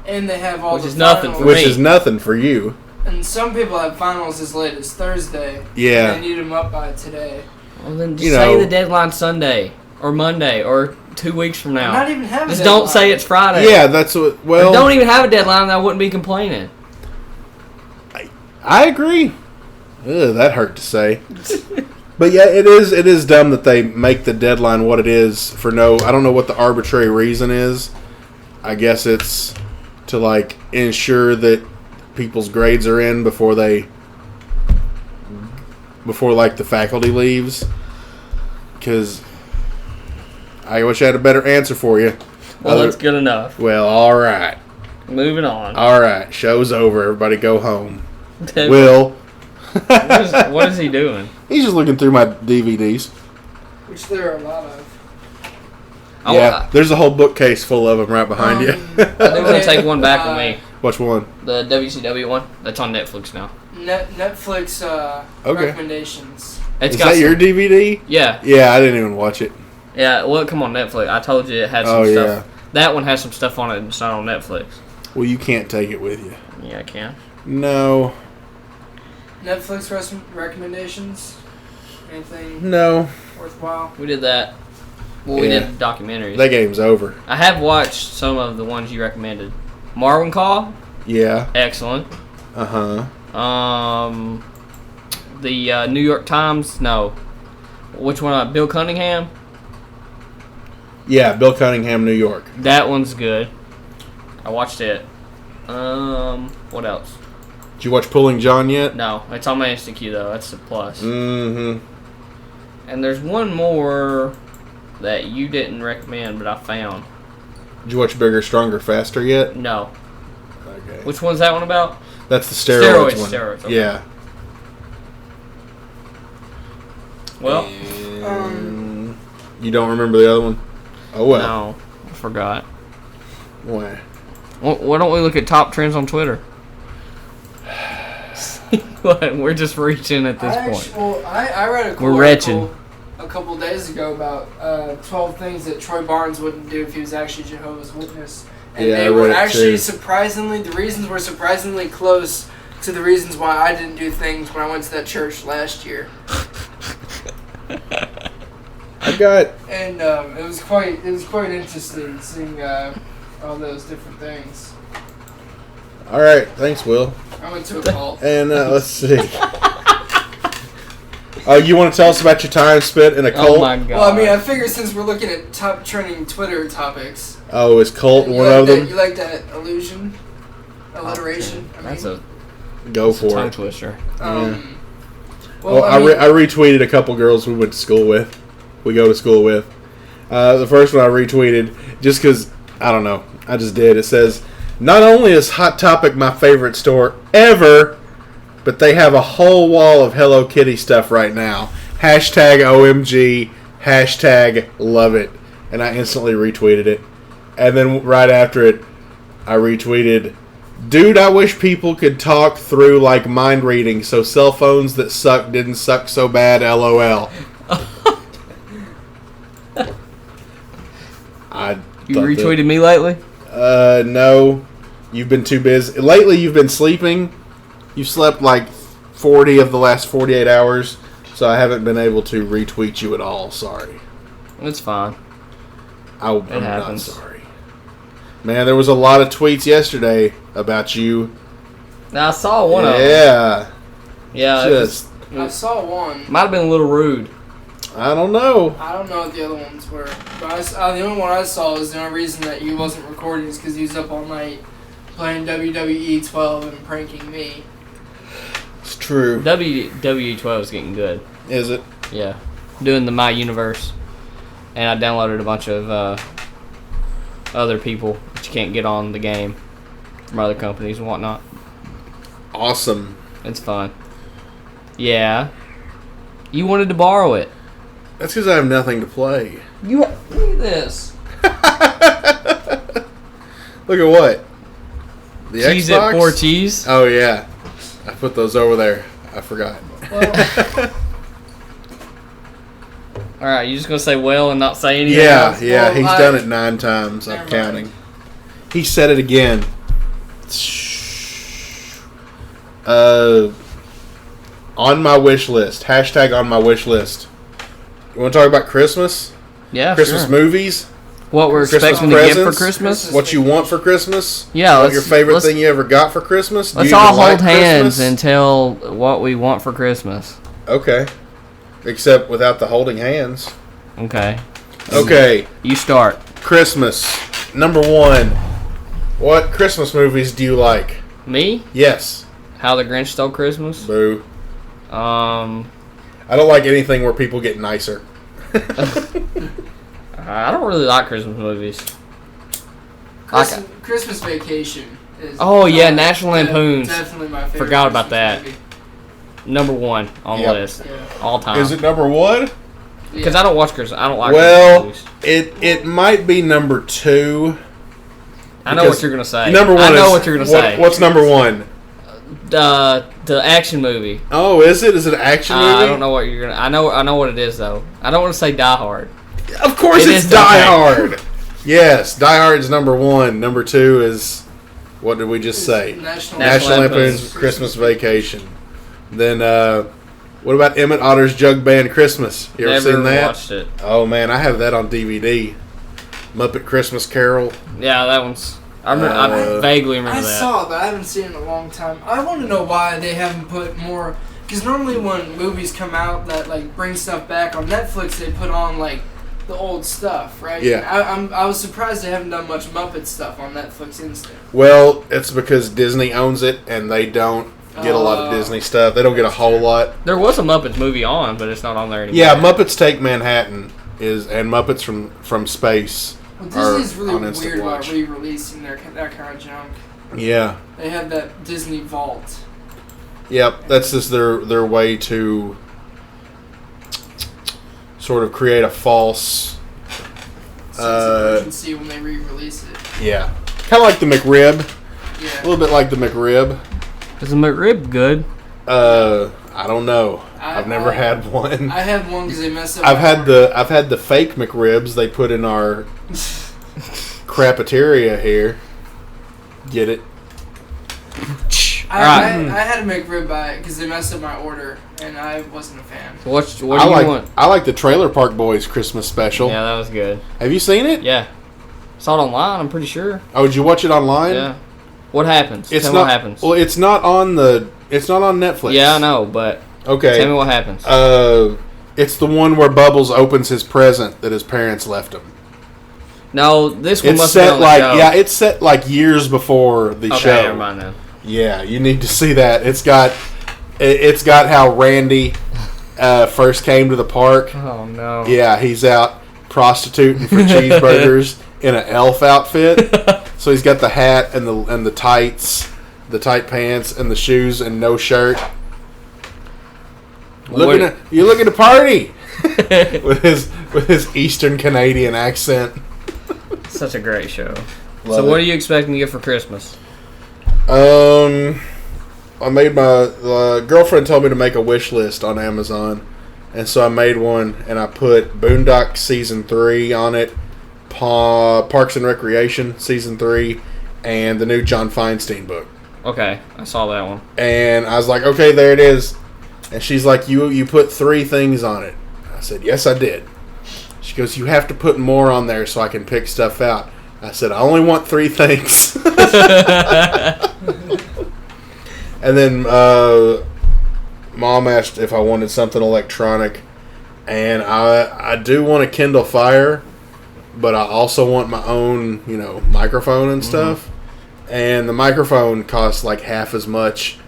and they have all which the is nothing finals. for which me. is nothing for you. And some people have finals as late as Thursday. Yeah. And they need them up by today. Well, then just say the deadline Sunday or Monday or 2 weeks from now. Not even have a Just deadline. don't say it's Friday. Yeah, that's what. Well, Or don't even have a deadline, and I wouldn't be complaining. I agree. Ugh, that hurt to say. But yeah, it is dumb that they make the deadline what it is for I don't know what the arbitrary reason is. I guess it's to ensure that people's grades are in before the faculty leaves. Because I wish I had a better answer for you. Well, that's good enough. Well, all right. Moving on. All right, show's over. Everybody go home. Will. What is he doing? He's just looking through my DVDs. Which there are a lot of. There's a whole bookcase full of them right behind you. I think we're going to take one back with me. Which one? The WCW one. That's on Netflix now. Netflix recommendations. Is that your DVD? Yeah. Yeah, I didn't even watch it. Yeah, well, come on Netflix. I told you it had some stuff. Yeah. That one has some stuff on it and it's not on Netflix. Well, you can't take it with you. Yeah, I can. No. Netflix recommendations? Anything worthwhile? We did that. Well, we did documentaries. That game's over. I have watched some of the ones you recommended. Marwin Call? Yeah. Excellent. Uh-huh. The New York Times? No. Which one? Bill Cunningham? Yeah, Bill Cunningham, New York. That one's good. I watched it. What else? Did you watch Pulling John yet? No, it's on my instant queue though. That's a plus. Mm-hmm. And there's one more that you didn't recommend, but I found. Did you watch Bigger, Stronger, Faster yet? No. Okay. Which one's that one about? That's the steroids one. Steroids. Okay. Yeah. Well. You don't remember the other one? Oh well. No, I forgot. Why? Why don't we look at top trends on Twitter? What? We're just reaching at this point. I read a cool article a couple days ago about 12 things that Troy Barnes wouldn't do if he was actually Jehovah's Witness. And they were actually the reasons were surprisingly close to the reasons why I didn't do things when I went to that church last year. And it was quite interesting seeing all those different things. All right, thanks, Will. I went to a cult. And let's see. You want to tell us about your time spent in a cult? Oh my god! Well, I mean, I figured since we're looking at top trending Twitter topics. Oh, is cult one of them? You like that alliteration? That's a tongue twister. I retweeted a couple girls we went to school with. We go to school with. The first one I retweeted just because I don't know. I just did. It says, "Not only is Hot Topic my favorite store ever, but they have a whole wall of Hello Kitty stuff right now. #OMG. #love it." and I instantly retweeted it. And then right after it, I retweeted, "Dude, I wish people could talk through like mind reading so cell phones that suck didn't suck so bad, LOL." You retweeted me lately? No. You've been too busy. Lately, you've been sleeping. You slept like 40 of the last 48 hours, so I haven't been able to retweet you at all. Sorry. It's fine. I'm happens. not sorry. Man, there was a lot of tweets yesterday about you. Now, I saw one of them. Yeah. Yeah. I saw one. Might have been a little rude. I don't know. I don't know what the other ones were. But the only one I saw was the only reason that you wasn't recording is because he was up all night playing WWE 12 and pranking me. It's true. WWE 12 is getting good. Is it? Yeah. Doing the My Universe. And I downloaded a bunch of other people that you can't get on the game from other companies and whatnot. Awesome. It's fun. Yeah. You wanted to borrow it. That's because I have nothing to play. Look at this. Look at what? The Cheese Xbox? it for cheese. Oh, yeah. I put those over there. I forgot. Well, All right, you just gonna say well and not say anything? Yeah, else? yeah. Well, He's done it 9 times. I'm Never counting. mind. He said it again. On my wish list. Hashtag on my wish list. You want to talk about Christmas? Yeah, Christmas sure. movies? What we're Christmas expecting to get for presents? Christmas? What you want for Christmas? Yeah, What let's- your favorite let's- thing you ever got for Christmas? Do Let's you all even like hold hands Christmas? and tell what we want for Christmas. Okay. Except without the holding hands. Okay. Okay. You start. Christmas. Number 1. What Christmas movies do you like? Me? Yes. How the Grinch Stole Christmas? Boo. I I don't like anything where people get nicer. don't really like Christmas movies. Christmas Vacation is. Oh, yeah, National Lampoons. Definitely my favorite. Forgot about Christmas that. movie. Number 1 on the Yep. list. Yeah. All time. Is it number 1? Because I don't watch Christmas. I don't like Well, Christmas movies. it might be number 2. I know what you're gonna say. Number 1 I know is, what you're gonna say. What's number 1? The action movie. Oh, is it? Is it an action movie? I don't know what you're gonna. I know what it is though. I don't want to say Die Hard. Of course, It it's is Die okay. Hard. Yes, Die Hard is number 1. Number 2 is, what did we just say? National National Lampoon's Lampoon's Christmas Vacation. Then, what about Emmett Otter's Jug Band Christmas? You ever Never seen that? watched it. Oh man, I have that on DVD. Muppet Christmas Carol. Yeah, that one's. I vaguely remember I that. saw it, but I haven't seen it in a long time. I want to know why they haven't put more. Because normally when movies come out that like bring stuff back on Netflix, they put on like the old stuff, right? Yeah. I was surprised they haven't done much Muppet stuff on Netflix Instant. Well, it's because Disney owns it, and they don't get a lot of Disney stuff. They don't get a whole lot. There was a Muppets movie on, but it's not on there anymore. Yeah, Muppets Take Manhattan and Muppets from Space. Well, Disney's on really Instant weird Watch. about re-releasing that kind of junk. Yeah. They have that Disney Vault. Yep, that's just their way to sort of create a false. So you can see when they re-release it. Yeah, kind of like the McRib. A Yeah. little bit like the McRib. Is the McRib good? I don't know. I've never had one. I had one because they messed up. I've had the fake McRibs they put in our crapateria here. Get it? I had to make rib by it because they messed up my order, and I wasn't a fan. What do you want? I like the Trailer Park Boys Christmas special. Yeah, that was good. Have you seen it? Yeah. Saw it online, I'm pretty sure. Oh, did you watch it online? Yeah. What happens? It's Tell not. me what happens. Well, it's not on Netflix. Yeah, I know, but Okay. tell me what happens. It's the one where Bubbles opens his present that his parents left him. No, this one It's must be set on the like show. it's set like years before the Okay, show. never mind then. Yeah, you need to see that. It's got how Randy first came to the park. Oh no. Yeah, he's out prostituting for cheeseburgers in an elf outfit. So he's got the hat and the tights, the tight pants and the shoes and no shirt. You're looking to party. with his Eastern Canadian accent. Such a great show. Love So, what it. are you expecting to get for Christmas? I made my girlfriend told me to make a wish list on Amazon, and so I made one, and I put Boondock Season 3 on it, Parks and Recreation Season 3, and the new John Feinstein book. Okay, I saw that one. And I was like, okay, there it is. And she's like, you put 3 things on it. I said, yes, I did. She goes, you have to put more on there so I can pick stuff out. I said, I only want 3 things. And then Mom asked if I wanted something electronic. And I do want a Kindle Fire, but I also want my own, microphone and stuff. And the microphone costs like half as much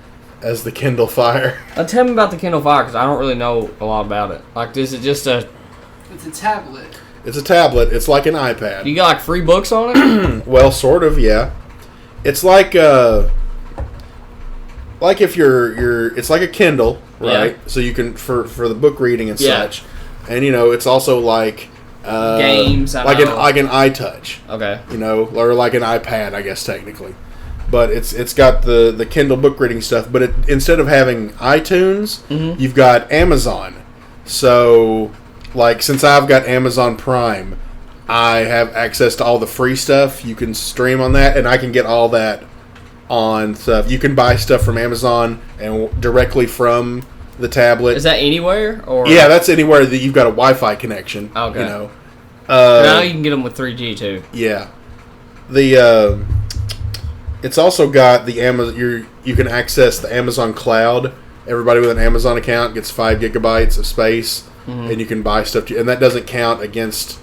as the Kindle Fire. Tell me about the Kindle Fire, because I don't really know a lot about it. Like, is it just a... It's a tablet. It's a tablet. It's like an iPad. You got, like, free books on it? Well, sort of, yeah. It's like if you're it's like a Kindle, right? Yeah. So you can for the book reading and Yeah. such. And it's also like Games, I like know. an iTouch, Okay. or like an iPad, I guess technically. But it's got the Kindle book reading stuff, but instead of having iTunes, you've got Amazon. So like since I've got Amazon Prime, I have access to all the free stuff. You can stream on that, and I can get all that on stuff. You can buy stuff from Amazon and directly from the tablet. Is that anywhere? Or Yeah, that's anywhere that you've got a Wi-Fi connection. Okay. Now now you can get them with 3G, too. Yeah. It's also got the Amazon. You can access the Amazon Cloud. Everybody with an Amazon account gets 5 gigabytes of space, and you can buy stuff. And that doesn't count against.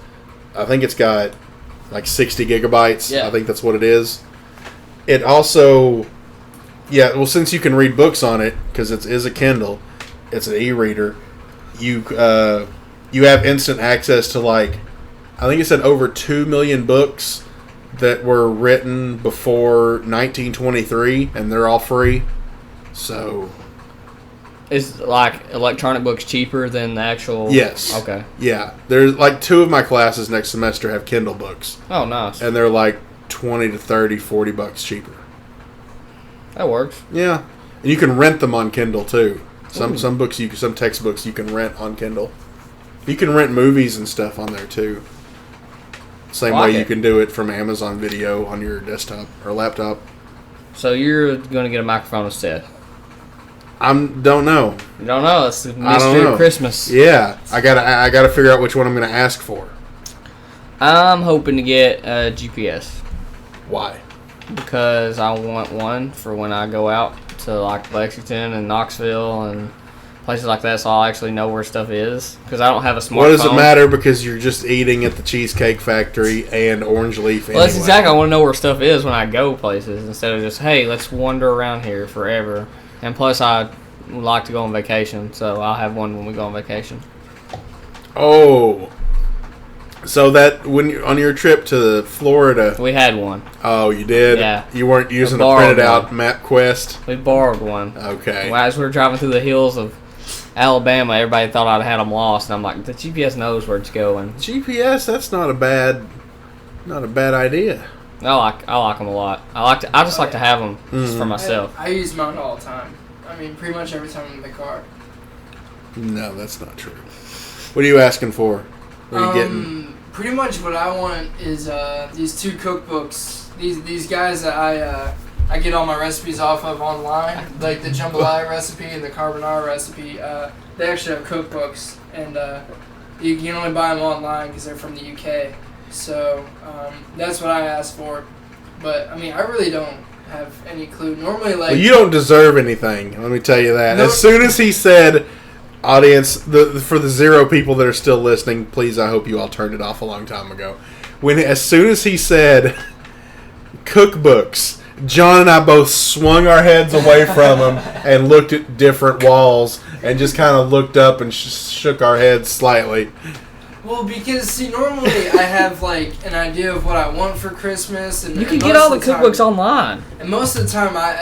I think it's got like 60 gigabytes. Yeah. I think that's what it is. It also, well, since you can read books on it because it is a Kindle, it's an e-reader. You have instant access to like, I think it said over 2 million books that were written before 1923, and they're all free. So, Is, like, electronic books cheaper than the actual... yes. Okay. Yeah. There's like 2 of my classes next semester have Kindle books, Oh, nice. and they're like 20 to 30, 40 bucks cheaper. That works. Yeah. And you can rent them on Kindle too. Some some textbooks you can rent on Kindle. You can rent movies and stuff on there too. Same way you can do it from Amazon Video on your desktop or laptop. So you're going to get a microphone instead? Don't know. You don't know. That's the I don't mystery know. of Christmas. Yeah, I gotta figure out which one I'm gonna ask for. I'm hoping to get a GPS. Why? Because I want one for when I go out to like Lexington and Knoxville and places like that, so I'll actually know where stuff is. Because I don't have a smartphone. What does it matter? Because you're just eating at the Cheesecake Factory and Orange Leaf. Well, that's exactly. I want to know where stuff is when I go places instead of just, hey, let's wander around here forever. And plus, I like to go on vacation, so I'll have one when we go on vacation. Oh, so that when you on your trip to Florida, We had one. oh, you did? Yeah. You weren't using a borrowed printed out one. MapQuest. We borrowed one. Okay. Well, as we were driving through the hills of Alabama, everybody thought I'd had them lost, and I'm like, the GPS knows where it's going. GPS, that's not a bad idea. I like them a lot. I just like to have them just for myself. I use mine all the time. I mean, pretty much every time I'm in the car. No, that's not true. What are you asking for? What are you getting? Pretty much what I want is these 2 cookbooks. These guys that I get all my recipes off of online, like the jambalaya recipe and the carbonara recipe. They actually have cookbooks, and you can only buy them online because they're from the UK. So that's what I asked for. But I mean, I really don't have any clue. Normally, like, Well, you don't deserve anything. Let me tell you that. No. As soon as he said, audience, for the 0 people that are still listening, please, I hope you all turned it off a long time ago. As soon as he said cookbooks, John and I both swung our heads away from him and looked at different walls and just kind of looked up and shook our heads slightly. well, because see, normally I have like an idea of what I want for Christmas, and You can and get most all the of time- cookbooks online. And most of the time, I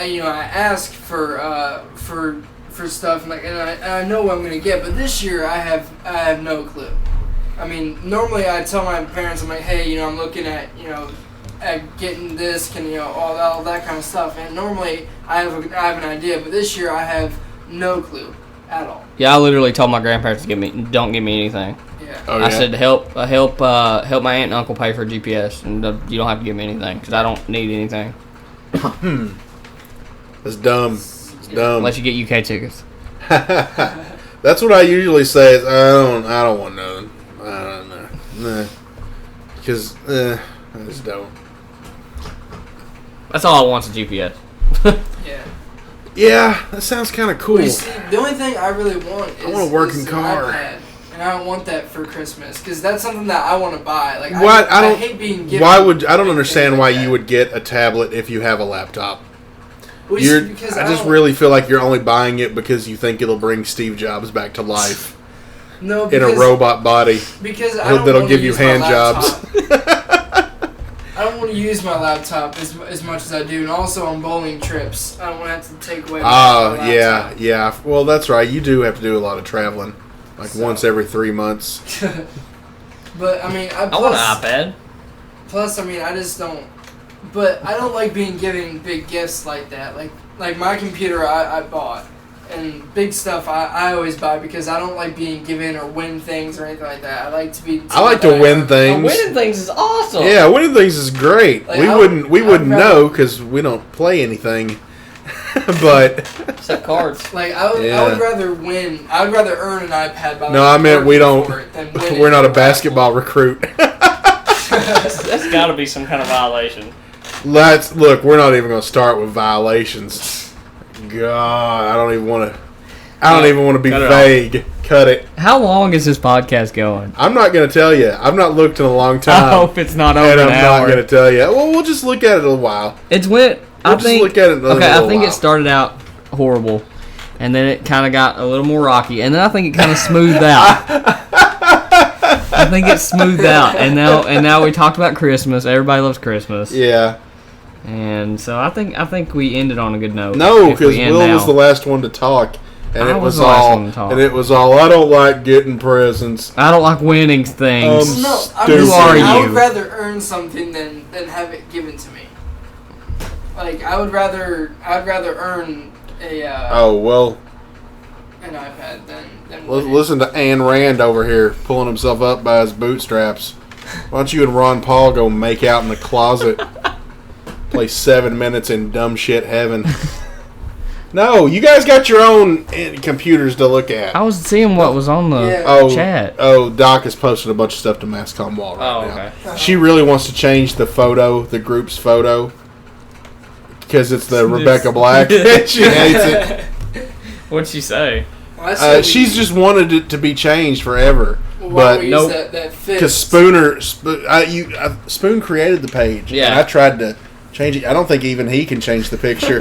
ask for for stuff, and I know what I'm gonna get. But this year, I have no clue. I mean, normally I tell my parents, I'm like, hey, I'm looking at at getting this, all that kind of stuff. And normally I have an idea, but this year I have no clue at all. Yeah, I literally told my grandparents to don't give me anything. Yeah. Oh, yeah. I said help my aunt and uncle pay for GPS, and you don't have to give me anything because I don't need anything. That's dumb. It's dumb. Unless you get UK tickets. That's what I usually say. Is I don't want nothing. I don't know. Nah. Because I just don't. That's all I want is GPS. Yeah. Yeah, that sounds kind of cool. Well, you see, the only thing I really want is I want a working car. An iPad, and I don't want that for Christmas because that's something that I want to buy. Like What? I hate being given. I don't understand why you would get a tablet if you have a laptop. Well, I just really feel like you're only buying it because you think it'll bring Steve Jobs back to life. No, in a robot body. Because that'll give you hand jobs. I don't want to use my laptop as much as I do, and also on bowling trips, I don't want to have to take away my laptop. Yeah. Well, that's right. You do have to do a lot of traveling, once every 3 months. But I mean, I want an iPad. Plus, I mean, I just don't. But I don't like being given big gifts like that. Like my computer, I bought. And big stuff I always buy because I don't like being given or win things or anything like that. I like to be. I like to win things. Winning things is awesome. Yeah, winning things is great. Like, we wouldn't know because we don't play anything. But except cards. Like I would rather win. I would rather earn an iPad. By no, I meant we don't. We're not a basketball actually. Recruit. That's got to be some kind of violation. Look. We're not even going to start with violations. God, I don't even want to be vague. Cut it. How long is this podcast going? I'm not going to tell you. I've not looked in a long time. I hope it's not over and an I'm hour. not going to tell you. Well, we'll just look at it a while. It's went. I think it started out horrible, and then it kind of got a little more rocky, and then I think it kind of smoothed out. I think it smoothed out, and now we talked about Christmas. Everybody loves Christmas. Yeah. And so I think we ended on a good note. No, because Will was the last one to talk, and it was all I don't like getting presents. I don't like winning things. Who are you? I would rather earn something than have it given to me. Like I'd rather earn an iPad than listen to Ayn Rand over here pulling himself up by his bootstraps. Why don't you and Ron Paul go make out in the closet? Play 7 minutes in dumb shit heaven. No, you guys got your own computers to look at. I was seeing what was on the chat. Oh, Doc has posted a bunch of stuff to Masscom Wall right now. Okay. She really wants to change the group's photo, because it's the Rebecca Black. She hates it. What'd she say? She's just wanted it to be changed forever. Well, but no, because Spoon created the page. Yeah, and I tried to change it. I don't think even he can change the picture.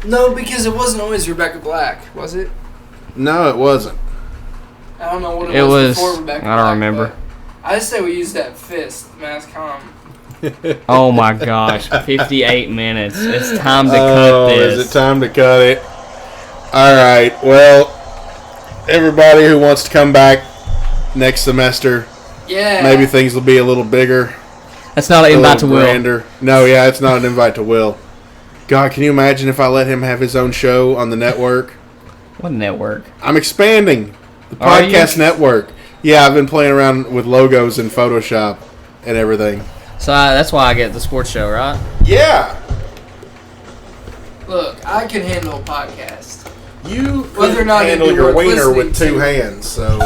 No, because it wasn't always Rebecca Black, was it? No, it wasn't. I don't know what it was before Rebecca Black. I don't remember. I just say we use that fist, Masscom. Oh my gosh, 58 minutes. It's time to cut this. Is it time to cut it? All right. Well, everybody who wants to come back next semester, maybe things will be a little bigger. That's not an invite to Will. No, it's not an invite to Will. God, can you imagine if I let him have his own show on the network? What network? I'm expanding the podcast network. Yeah, I've been playing around with logos in Photoshop and everything. So that's why I get the sports show, right? Yeah. Look, I can handle a podcast. You whether or not handle your wiener with two hands, so.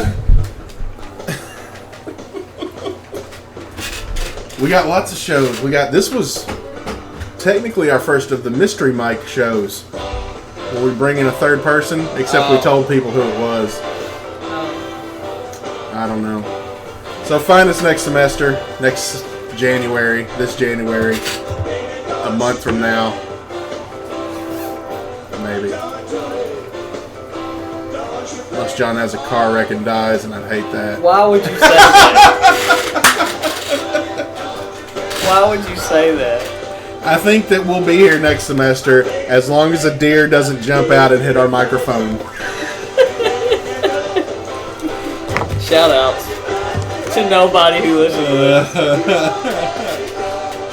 We got lots of shows. This was technically our first of the mystery mic shows, where we bring in a third person, except we told people who it was. I don't know. So find us next semester, this January, a month from now, maybe. Unless John has a car wreck and dies, and I'd hate that. Why would you say that? Why would you say that? I think that we'll be here next semester as long as a deer doesn't jump out and hit our microphone. Shout outs to nobody who listens to this.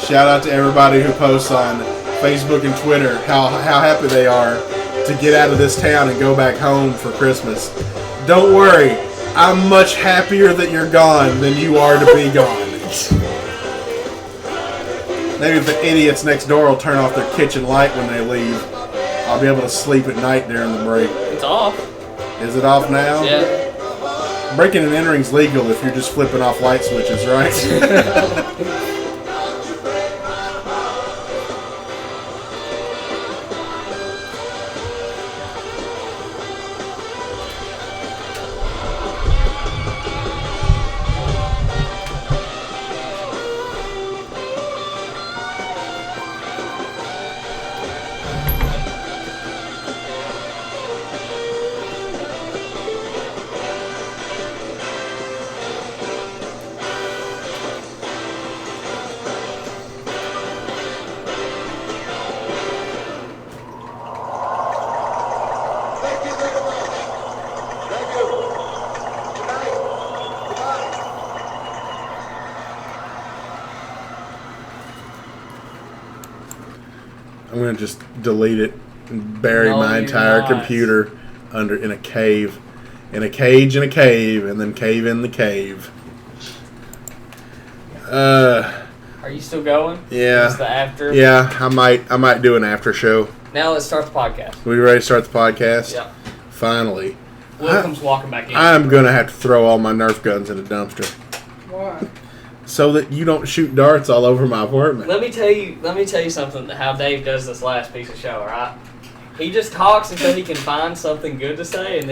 Shout out to everybody who posts on Facebook and Twitter how happy they are to get out of this town and go back home for Christmas. Don't worry, I'm much happier that you're gone than you are to be gone. Maybe the idiots next door will turn off their kitchen light when they leave. I'll be able to sleep at night during the break. It's off. Is it off now? Yeah. Breaking and entering's legal if you're just flipping off light switches, right? I'm gonna just delete it and bury my entire computer in a cave, in a cage, in a cave, and then cave in the cave. Are you still going? Yeah. Is the after? Yeah, I might do an after show. Now let's start the podcast. We ready to start the podcast? Yeah. Finally. Will comes walking back in. I'm gonna have to throw all my Nerf guns in a dumpster. Why? So that you don't shoot darts all over my apartment. Let me tell you something. How Dave does this last piece of show. All right, he just talks until he can find something good to say, and